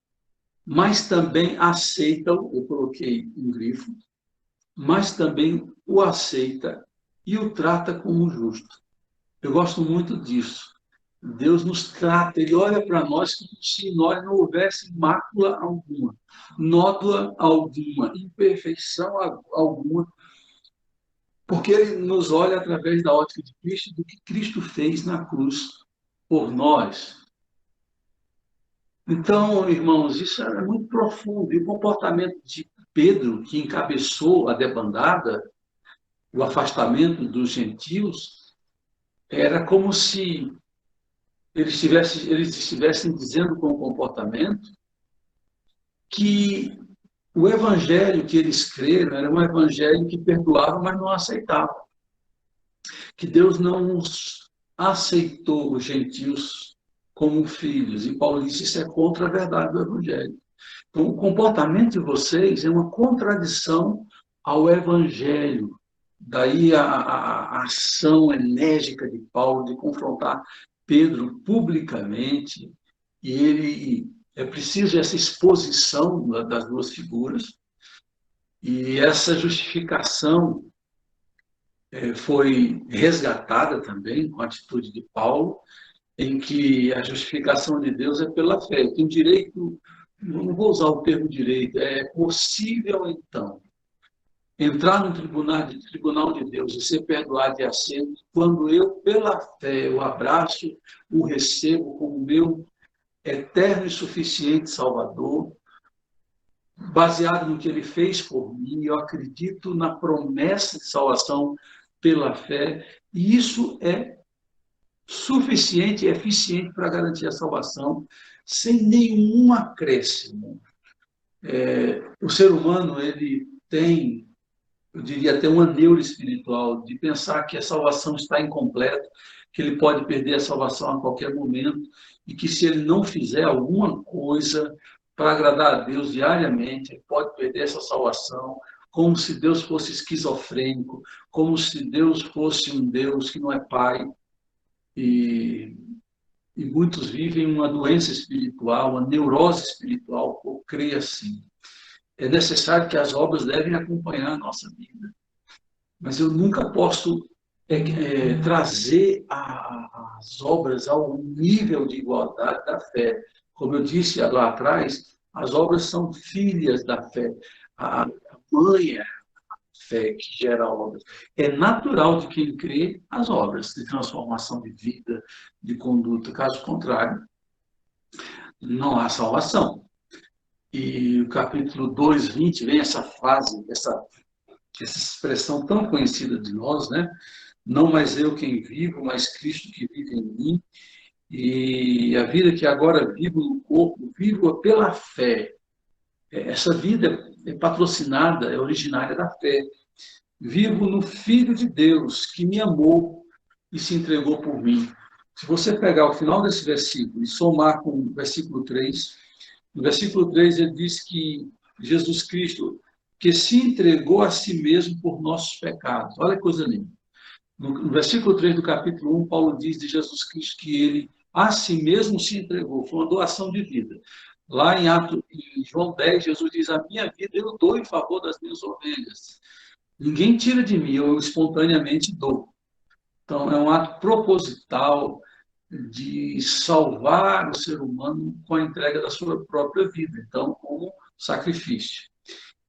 mas também aceita-o, eu coloquei um grifo, mas também o aceita e o trata como justo. Eu gosto muito disso. Deus nos trata, Ele olha para nós como se nós não houvesse mácula alguma, nódoa alguma, imperfeição alguma, porque Ele nos olha através da ótica de Cristo, do que Cristo fez na cruz por nós. Então, irmãos, isso é muito profundo. E o comportamento de Pedro, que encabeçou a debandada, o afastamento dos gentios, era como se eles estivessem dizendo com o comportamento que o evangelho que eles creram era um evangelho que perdoava, mas não aceitava. Que Deus não os aceitou, os gentios, como filhos. E Paulo disse, isso é contra a verdade do evangelho. Então, o comportamento de vocês é uma contradição ao evangelho. Daí a ação enérgica de Paulo de confrontar Pedro publicamente, e ele é preciso essa exposição das duas figuras, e essa justificação foi resgatada também com a atitude de Paulo, em que a justificação de Deus é pela fé. Tem direito, não vou usar o termo direito, é possível então entrar no tribunal de Deus e ser perdoado e aceito quando eu, pela fé, o abraço, o recebo como meu eterno e suficiente Salvador, baseado no que ele fez por mim. Eu acredito na promessa de salvação pela fé, e isso é suficiente e eficiente para garantir a salvação, sem nenhum acréscimo. O ser humano, ele tem, eu diria, até uma neura espiritual de pensar que a salvação está incompleta, que ele pode perder a salvação a qualquer momento, e que se ele não fizer alguma coisa para agradar a Deus diariamente, ele pode perder essa salvação, como se Deus fosse esquizofrênico, como se Deus fosse um Deus que não é pai. E, e muitos vivem uma doença espiritual, uma neurose espiritual, por crer assim. É necessário que as obras devem acompanhar a nossa vida. Mas eu nunca posso trazer as obras ao nível de igualdade da fé. Como eu disse lá atrás, as obras são filhas da fé. A mãe é a fé que gera obras. É natural de quem crê as obras de transformação de vida, de conduta. Caso contrário, não há salvação. E o capítulo 2:20 vem essa frase, essa expressão tão conhecida de nós, né? Não mais eu quem vivo, mas Cristo que vive em mim. E a vida que agora vivo no corpo, vivo pela fé. Essa vida é patrocinada, é originária da fé. Vivo no Filho de Deus, que me amou e se entregou por mim. Se você pegar o final desse versículo e somar com o versículo 3, no versículo 3 ele diz que Jesus Cristo, que se entregou a si mesmo por nossos pecados. Olha que coisa linda. No versículo 3 do capítulo 1, Paulo diz de Jesus Cristo que ele a si mesmo se entregou, foi uma doação de vida. Lá em João 10, Jesus diz, a minha vida eu dou em favor das minhas ovelhas. Ninguém tira de mim, eu espontaneamente dou. Então, é um ato proposital de salvar o ser humano com a entrega da sua própria vida, então, como sacrifício.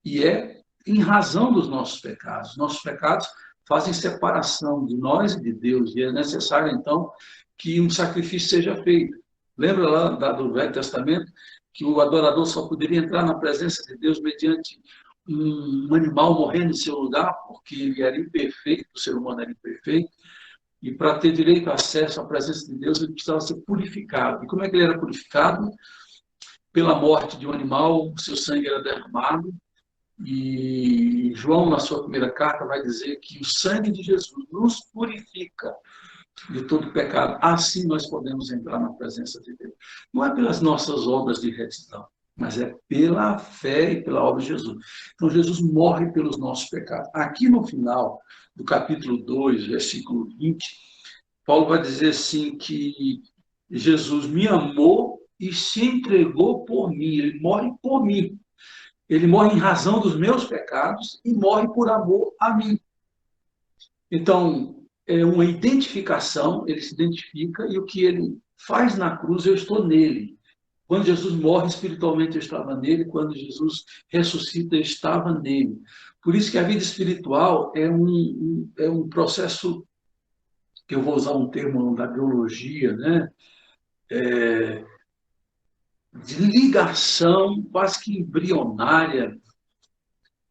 E é em razão dos nossos pecados. Nossos pecados fazem separação de nós e de Deus, e é necessário, então, que um sacrifício seja feito. Lembra lá do Velho Testamento que o adorador só poderia entrar na presença de Deus mediante um animal morrendo em seu lugar, porque ele era imperfeito, o ser humano era imperfeito, e para ter direito a acesso à presença de Deus, ele precisava ser purificado. E como é que ele era purificado? Pela morte de um animal, o seu sangue era derramado, e João, na sua primeira carta, vai dizer que o sangue de Jesus nos purifica de todo pecado. Assim nós podemos entrar na presença de Deus. Não é pelas nossas obras de retidão, mas é pela fé e pela obra de Jesus. Então, Jesus morre pelos nossos pecados. Aqui no final do capítulo 2, versículo 20, Paulo vai dizer assim que Jesus me amou e se entregou por mim. Ele morre por mim. Ele morre em razão dos meus pecados e morre por amor a mim. Então, é uma identificação, ele se identifica, e o que ele faz na cruz, eu estou nele. Quando Jesus morre espiritualmente, eu estava nele. Quando Jesus ressuscita, eu estava nele. Por isso que a vida espiritual é um processo, que eu vou usar um termo da biologia, né? De ligação quase que embrionária,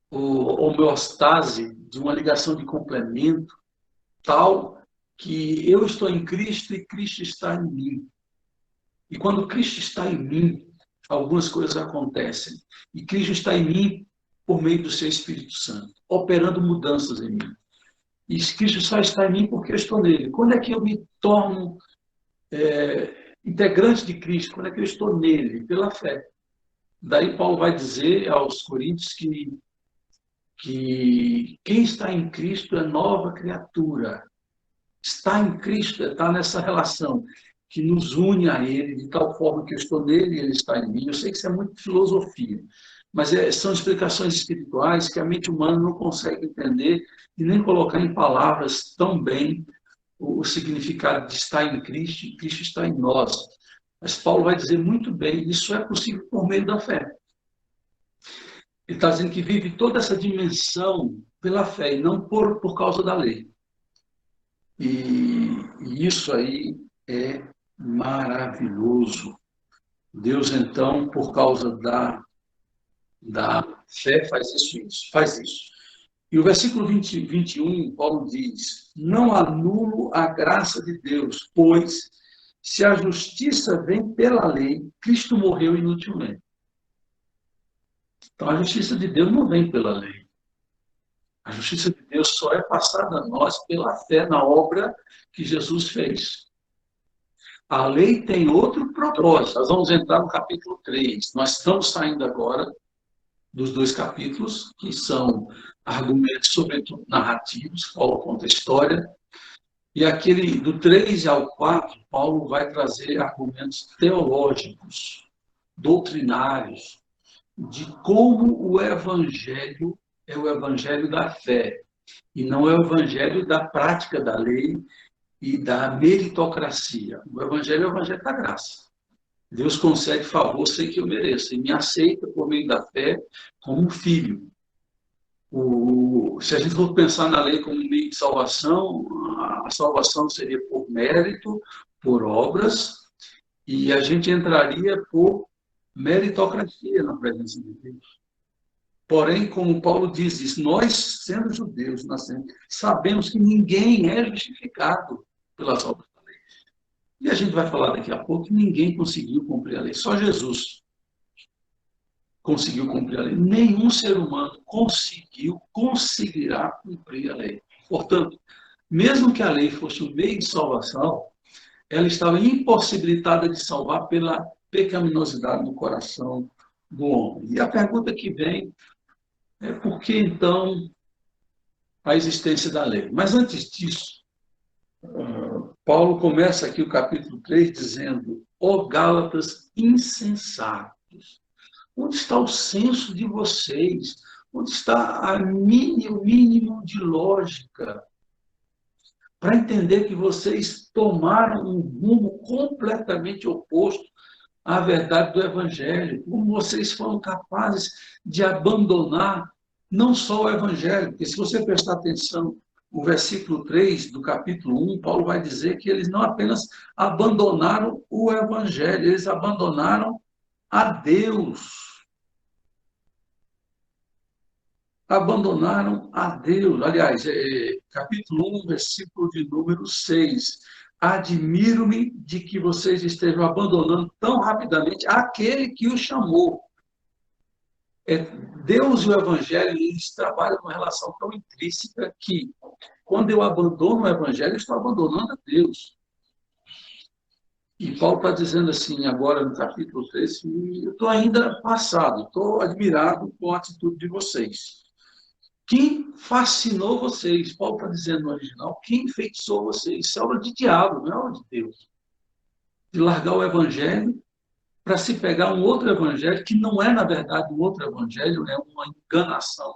homeostase, de uma ligação de complemento, tal que eu estou em Cristo e Cristo está em mim. E quando Cristo está em mim, algumas coisas acontecem. E Cristo está em mim por meio do seu Espírito Santo, operando mudanças em mim. E Cristo só está em mim porque eu estou nele. Quando é que eu me torno integrante de Cristo? Quando é que eu estou nele? Pela fé. Daí Paulo vai dizer aos Coríntios que quem está em Cristo é nova criatura. Está em Cristo, está nessa relação que nos une a Ele, de tal forma que eu estou nele e Ele está em mim. Eu sei que isso é muito filosofia, mas são explicações espirituais que a mente humana não consegue entender e nem colocar em palavras tão bem o significado de estar em Cristo e Cristo está em nós. Mas Paulo vai dizer muito bem, isso é possível por meio da fé. Ele está dizendo que vive toda essa dimensão pela fé e não por causa da lei. E isso aí é maravilhoso. Deus, então, por causa da fé, faz isso. E o versículo 21, Paulo diz: não anulo a graça de Deus, pois se a justiça vem pela lei, Cristo morreu inutilmente. Então, a justiça de Deus não vem pela lei. A justiça de Deus só é passada a nós pela fé na obra que Jesus fez. A lei tem outro propósito. Nós vamos entrar no capítulo 3. Nós estamos saindo agora dos 2 capítulos, que são argumentos, sobretudo narrativos, Paulo conta a história, e aquele do 3 ao 4, Paulo vai trazer argumentos teológicos, doutrinários, de como o evangelho é o evangelho da fé, e não é o evangelho da prática da lei e da meritocracia. O evangelho é o evangelho da graça. Deus concede favor sem que eu mereça, e me aceita por meio da fé como filho. Se a gente for pensar na lei como meio de salvação, a salvação seria por mérito, por obras, e a gente entraria por meritocracia na presença de Deus. Porém, como Paulo diz isso, nós, sendo judeus, sabemos que ninguém é justificado pelas obras da lei. E a gente vai falar daqui a pouco que ninguém conseguiu cumprir a lei, só Jesus conseguiu cumprir a lei. Nenhum ser humano conseguirá cumprir a lei. Portanto, mesmo que a lei fosse um meio de salvação, ela estava impossibilitada de salvar pela pecaminosidade do coração do homem. E a pergunta que vem é por que, então, a existência da lei? Mas antes disso, Paulo começa aqui o capítulo 3 dizendo: ó Gálatas insensatos, onde está o senso de vocês? Onde está o mínimo de lógica para entender que vocês tomaram um rumo completamente oposto à verdade do Evangelho? Como vocês foram capazes de abandonar não só o Evangelho, porque se você prestar atenção no versículo 3 do capítulo 1, Paulo vai dizer que eles não apenas abandonaram o Evangelho, eles abandonaram a Deus. Abandonaram a Deus. Aliás, capítulo 1, versículo de número 6. Admiro-me de que vocês estejam abandonando tão rapidamente aquele que os chamou. Deus e o Evangelho, eles trabalham numa relação tão intrínseca que, quando eu abandono o Evangelho, eu estou abandonando a Deus. E Paulo está dizendo assim, agora no capítulo 3, eu estou ainda passado, estou admirado com a atitude de vocês. Quem fascinou vocês? Paulo está dizendo no original, quem enfeitiçou vocês? Isso é obra de diabo, não é obra de Deus. De largar o evangelho para se pegar um outro evangelho, que não é, na verdade, um outro evangelho, é uma enganação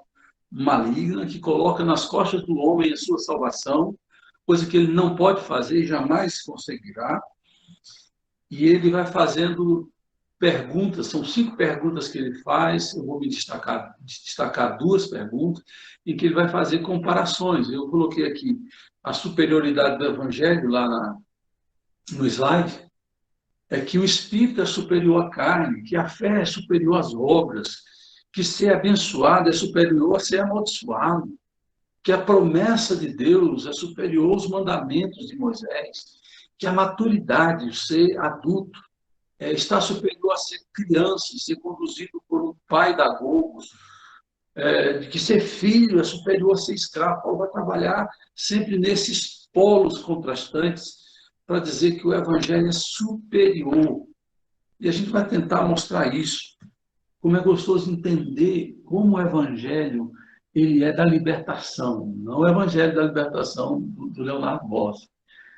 maligna que coloca nas costas do homem a sua salvação, coisa que ele não pode fazer e jamais conseguirá. E ele vai fazendo perguntas, são 5 perguntas que ele faz, eu vou me destacar 2 perguntas, em que ele vai fazer comparações. Eu coloquei aqui a superioridade do Evangelho, lá no slide, é que o Espírito é superior à carne, que a fé é superior às obras, que ser abençoado é superior a ser amaldiçoado, que a promessa de Deus é superior aos mandamentos de Moisés, que a maturidade, o ser adulto, está superior a ser criança, ser conduzido por um pai da Gogos, de que ser filho é superior a ser escravo. Paulo vai trabalhar sempre nesses polos contrastantes para dizer que o evangelho é superior. E a gente vai tentar mostrar isso. Como é gostoso entender como o evangelho ele é da libertação, não o evangelho da libertação do Leonardo Bosch,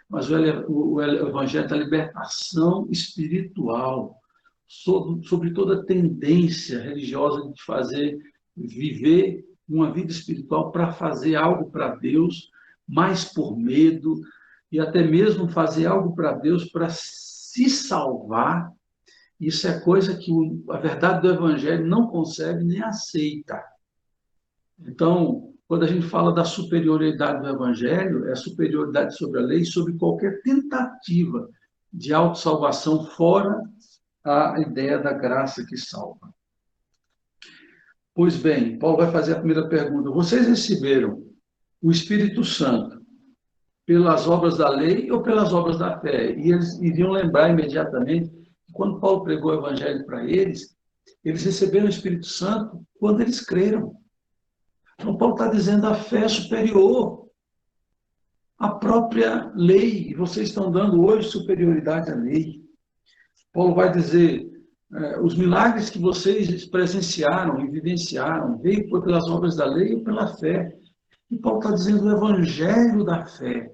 mas o evangelho da libertação espiritual, sobre toda tendência religiosa de viver uma vida espiritual para fazer algo para Deus, mais por medo, e até mesmo fazer algo para Deus para se salvar. Isso é coisa que a verdade do evangelho não concebe nem aceita. Então, quando a gente fala da superioridade do Evangelho, é a superioridade sobre a lei, sobre qualquer tentativa de autossalvação fora a ideia da graça que salva. Pois bem, Paulo vai fazer a primeira pergunta. Vocês receberam o Espírito Santo pelas obras da lei ou pelas obras da fé? E eles iriam lembrar imediatamente que quando Paulo pregou o evangelho para eles receberam o Espírito Santo quando eles creram. Então, Paulo está dizendo a fé é superior à própria lei. E vocês estão dando hoje superioridade à lei. Paulo vai dizer, os milagres que vocês presenciaram e vivenciaram, veio pelas obras da lei ou pela fé. E Paulo está dizendo o evangelho da fé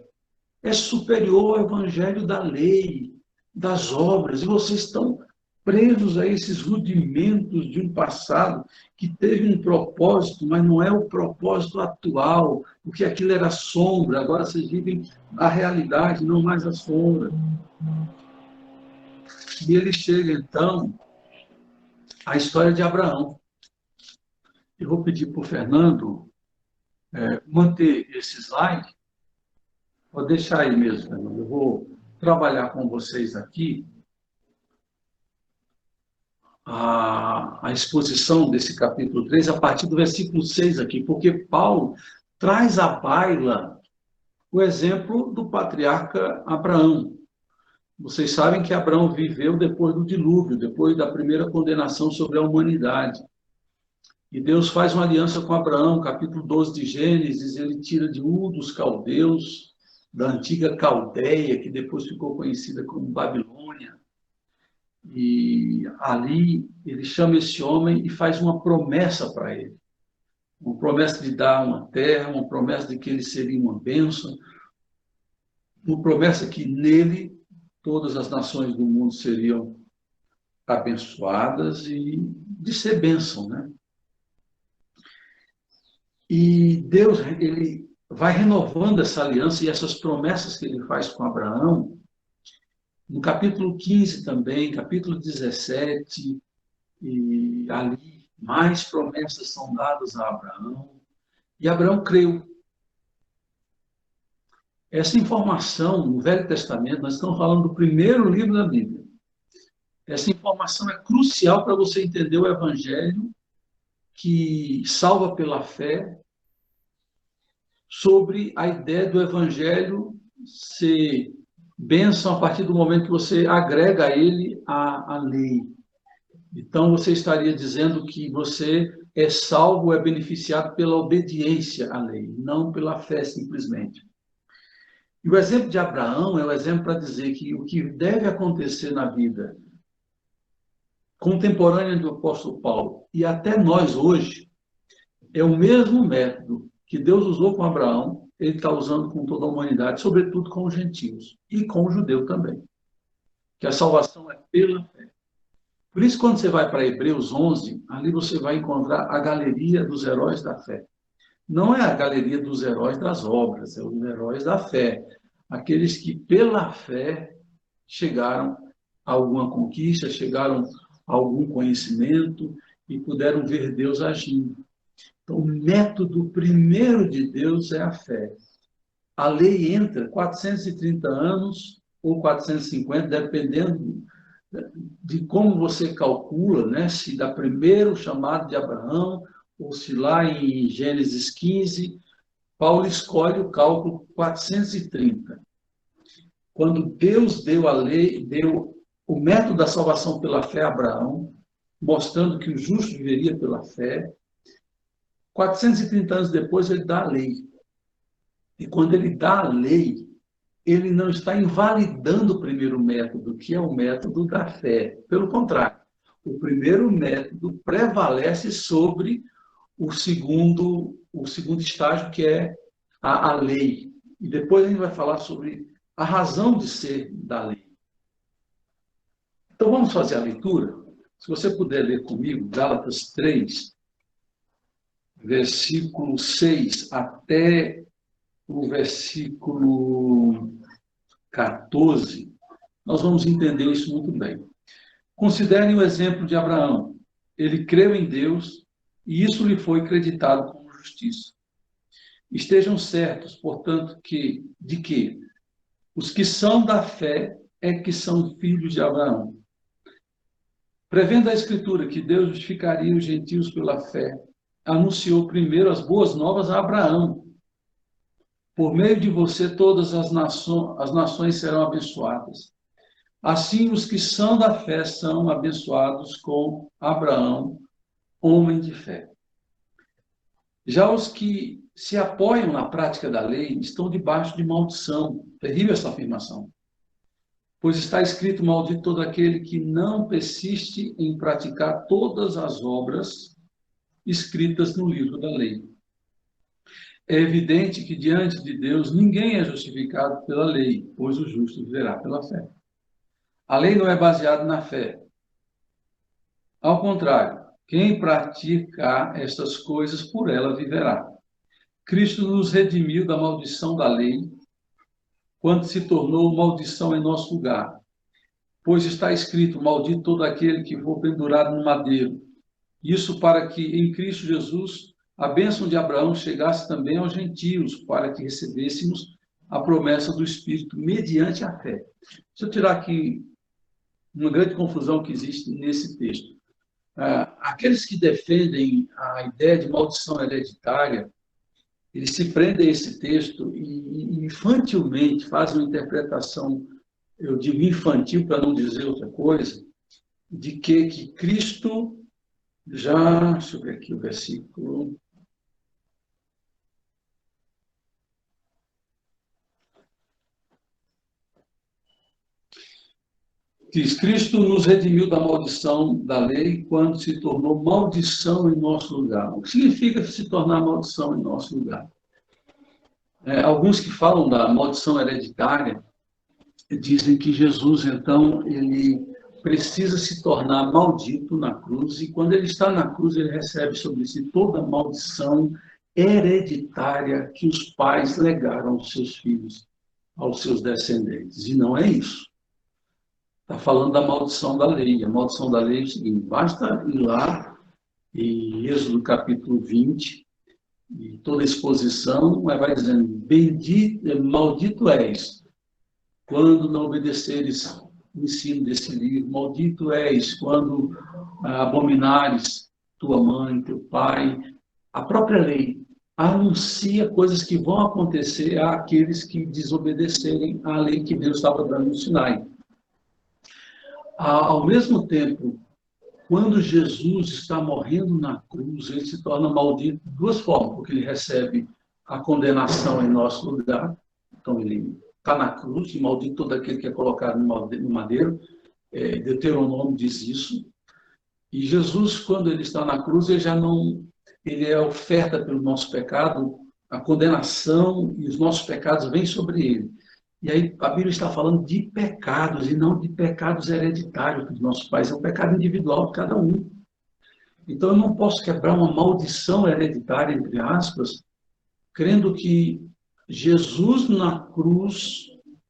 é superior ao evangelho da lei, das obras. E vocês estão presos a esses rudimentos de um passado que teve um propósito, mas não é o propósito atual, porque aquilo era sombra, agora vocês vivem a realidade, não mais a sombra. E ele chega, então, à história de Abraão. Eu vou pedir para o Fernando manter esse slide. Vou deixar aí mesmo, Fernando. Eu vou trabalhar com vocês aqui a exposição desse capítulo 3 a partir do versículo 6 aqui, porque Paulo traz à baila o exemplo do patriarca Abraão. Vocês sabem que Abraão viveu depois do dilúvio, depois da primeira condenação sobre a humanidade. E Deus faz uma aliança com Abraão, capítulo 12 de Gênesis, ele tira de Ur dos caldeus, da antiga Caldeia, que depois ficou conhecida como Babilônia. E ali ele chama esse homem e faz uma promessa para ele. Uma promessa de dar uma terra, uma promessa de que ele seria uma bênção, uma promessa que nele todas as nações do mundo seriam abençoadas e de ser bênção, né? E Deus, ele vai renovando essa aliança e essas promessas que ele faz com Abraão, no capítulo 15 também, capítulo 17, e ali mais promessas são dadas a Abraão, e Abraão creu. Essa informação, no Velho Testamento, nós estamos falando do primeiro livro da Bíblia. Essa informação é crucial para você entender o Evangelho, que salva pela fé, sobre a ideia do Evangelho ser bênção a partir do momento que você agrega a ele a lei. Então, você estaria dizendo que você é salvo, é beneficiado pela obediência à lei, não pela fé simplesmente. E o exemplo de Abraão é o exemplo para dizer que o que deve acontecer na vida contemporânea do apóstolo Paulo e até nós hoje é o mesmo método que Deus usou com Abraão, ele está usando com toda a humanidade, sobretudo com os gentios e com o judeu também. Que a salvação é pela fé. Por isso, quando você vai para Hebreus 11, ali você vai encontrar a galeria dos heróis da fé. Não é a galeria dos heróis das obras, é os heróis da fé. Aqueles que, pela fé, chegaram a alguma conquista, chegaram a algum conhecimento e puderam ver Deus agindo. Então, o método primeiro de Deus é a fé. A lei entra 430 anos ou 450, dependendo de como você calcula, né? Se dá primeiro o chamado de Abraão, ou se lá em Gênesis 15, Paulo escolhe o cálculo 430. Quando Deus deu a lei, deu o método da salvação pela fé a Abraão, mostrando que o justo viveria pela fé, 430 anos depois ele dá a lei. E quando ele dá a lei, ele não está invalidando o primeiro método, que é o método da fé. Pelo contrário, o primeiro método prevalece sobre o segundo estágio, que é a lei. E depois a gente vai falar sobre a razão de ser da lei. Então vamos fazer a leitura? Se você puder ler comigo, Gálatas 3, versículo 6 até o versículo 14, nós vamos entender isso muito bem. Considerem o exemplo de Abraão. Ele creu em Deus e isso lhe foi creditado como justiça. Estejam certos, portanto, de que os que são da fé é que são filhos de Abraão. Prevendo a Escritura que Deus justificaria os gentios pela fé, anunciou primeiro as boas novas a Abraão. Por meio de você, todas as nações serão abençoadas. Assim, os que são da fé são abençoados com Abraão, homem de fé. Já os que se apoiam na prática da lei estão debaixo de maldição. Terrível essa afirmação. Pois está escrito: maldito todo aquele que não persiste em praticar todas as obras escritas no livro da lei. É evidente que diante de Deus ninguém é justificado pela lei, pois o justo viverá pela fé. A lei não é baseada na fé. Ao contrário, quem praticar estas coisas por ela viverá. Cristo nos redimiu da maldição da lei, quando se tornou maldição em nosso lugar. Pois está escrito: maldito todo aquele que for pendurado no madeiro. Isso para que em Cristo Jesus a bênção de Abraão chegasse também aos gentios, para que recebêssemos a promessa do Espírito mediante a fé. Deixa eu tirar aqui uma grande confusão que existe nesse texto. Aqueles que defendem a ideia de maldição hereditária, eles se prendem a esse texto e infantilmente fazem uma interpretação, eu digo infantil para não dizer outra coisa, de que Cristo já, deixa eu ver aqui o versículo. Diz: Cristo nos redimiu da maldição da lei quando se tornou maldição em nosso lugar. O que significa se tornar maldição em nosso lugar? Alguns que falam da maldição hereditária dizem que Jesus, então, ele precisa se tornar maldito na cruz, e quando ele está na cruz, ele recebe sobre si toda a maldição hereditária que os pais legaram aos seus filhos, aos seus descendentes. E não é isso. Está falando da maldição da lei. A maldição da lei é o seguinte: basta ir lá em Êxodo capítulo 20, e toda a exposição vai dizendo: bendito, maldito és quando não obedeceres o ensino desse livro, maldito és quando abominares tua mãe, teu pai. A própria lei anuncia coisas que vão acontecer àqueles que desobedecerem à lei que Deus estava dando no Sinai. Ao mesmo tempo, quando Jesus está morrendo na cruz, ele se torna maldito de duas formas, porque ele recebe a condenação em nosso lugar. Então, ele está na cruz, e maldito todo aquele que é colocado no madeiro. Deuteronômio diz isso. E Jesus, quando ele está na cruz, ele é oferta pelo nosso pecado, a condenação e os nossos pecados vêm sobre ele. E aí a Bíblia está falando de pecados e não de pecados hereditários dos nossos pais, é um pecado individual de cada um. Então eu não posso quebrar uma maldição hereditária, entre aspas, crendo que Jesus na cruz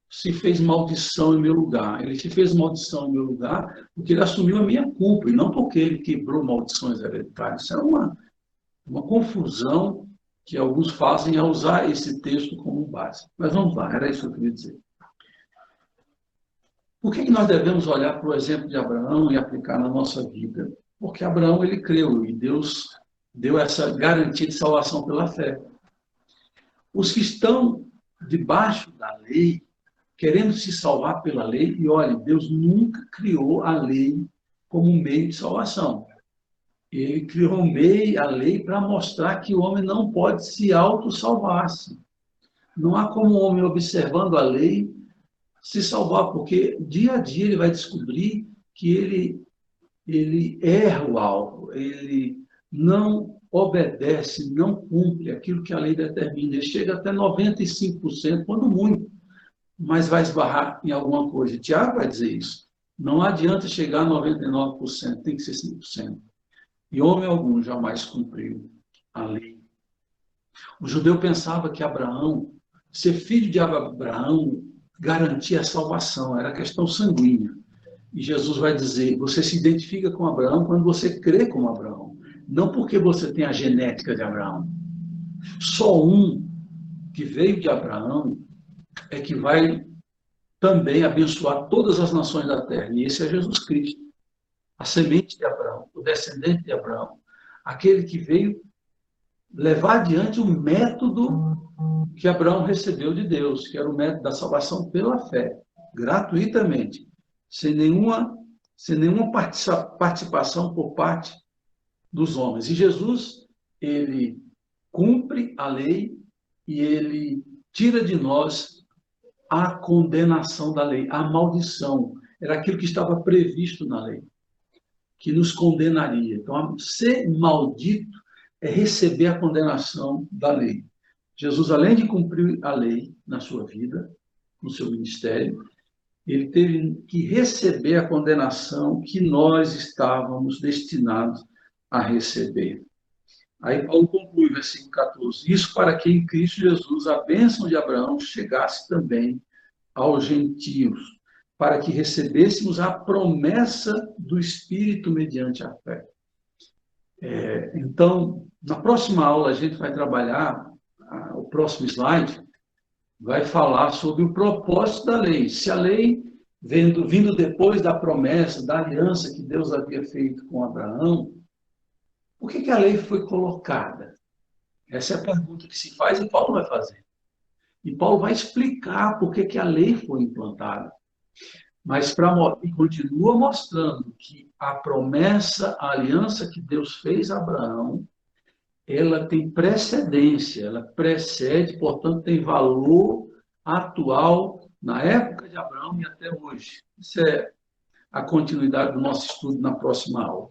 se fez maldição em meu lugar. Ele se fez maldição em meu lugar porque ele assumiu a minha culpa, e não porque ele quebrou maldições hereditárias. Isso é uma confusão que alguns fazem ao usar esse texto como base. Mas vamos lá, era isso que eu queria dizer. Por que nós devemos olhar para o exemplo de Abraão e aplicar na nossa vida? Porque Abraão, ele creu, e Deus deu essa garantia de salvação pela fé. Os que estão debaixo da lei, querendo se salvar pela lei, e olha, Deus nunca criou a lei como um meio de salvação. Ele criou a lei para mostrar que o homem não pode se auto-salvar-se. Não há como o homem, observando a lei, se salvar, porque dia a dia ele vai descobrir que ele erra o alvo, ele não obedece, não cumpre aquilo que a lei determina. Ele chega até 95%, quando muito, mas vai esbarrar em alguma coisa. Tiago vai dizer isso. Não adianta chegar a 99%, tem que ser 100%. E homem algum jamais cumpriu a lei. O judeu pensava que Abraão, ser filho de Abraão, garantia a salvação, era questão sanguínea. E Jesus vai dizer: você se identifica com Abraão quando você crê como Abraão, não porque você tem a genética de Abraão. Só um que veio de Abraão é que vai também abençoar todas as nações da terra, e esse é Jesus Cristo. a semente de Abraão, o descendente de Abraão, aquele que veio levar adiante o método que Abraão recebeu de Deus, que era o método da salvação pela fé, gratuitamente, sem nenhuma participação por parte dos homens. E Jesus, ele cumpre a lei e ele tira de nós a condenação da lei, a maldição. Era aquilo que estava previsto na lei, que nos condenaria. Então, ser maldito é receber a condenação da lei. Jesus, além de cumprir a lei na sua vida, no seu ministério, ele teve que receber a condenação que nós estávamos destinados a receber. Aí Paulo conclui, versículo 14, isso para que em Cristo Jesus a bênção de Abraão chegasse também aos gentios, para que recebêssemos a promessa do Espírito mediante a fé. Então, na próxima aula a gente vai trabalhar, o próximo slide vai falar sobre o propósito da lei. Se a lei, vindo depois da promessa, da aliança que Deus havia feito com Abraão, por que a lei foi colocada? Essa é a pergunta que se faz e Paulo vai fazer. E Paulo vai explicar por que a lei foi implantada. Mas continua mostrando que a promessa, a aliança que Deus fez a Abraão, ela tem precedência, ela precede, portanto, tem valor atual na época de Abraão e até hoje. Isso é a continuidade do nosso estudo na próxima aula.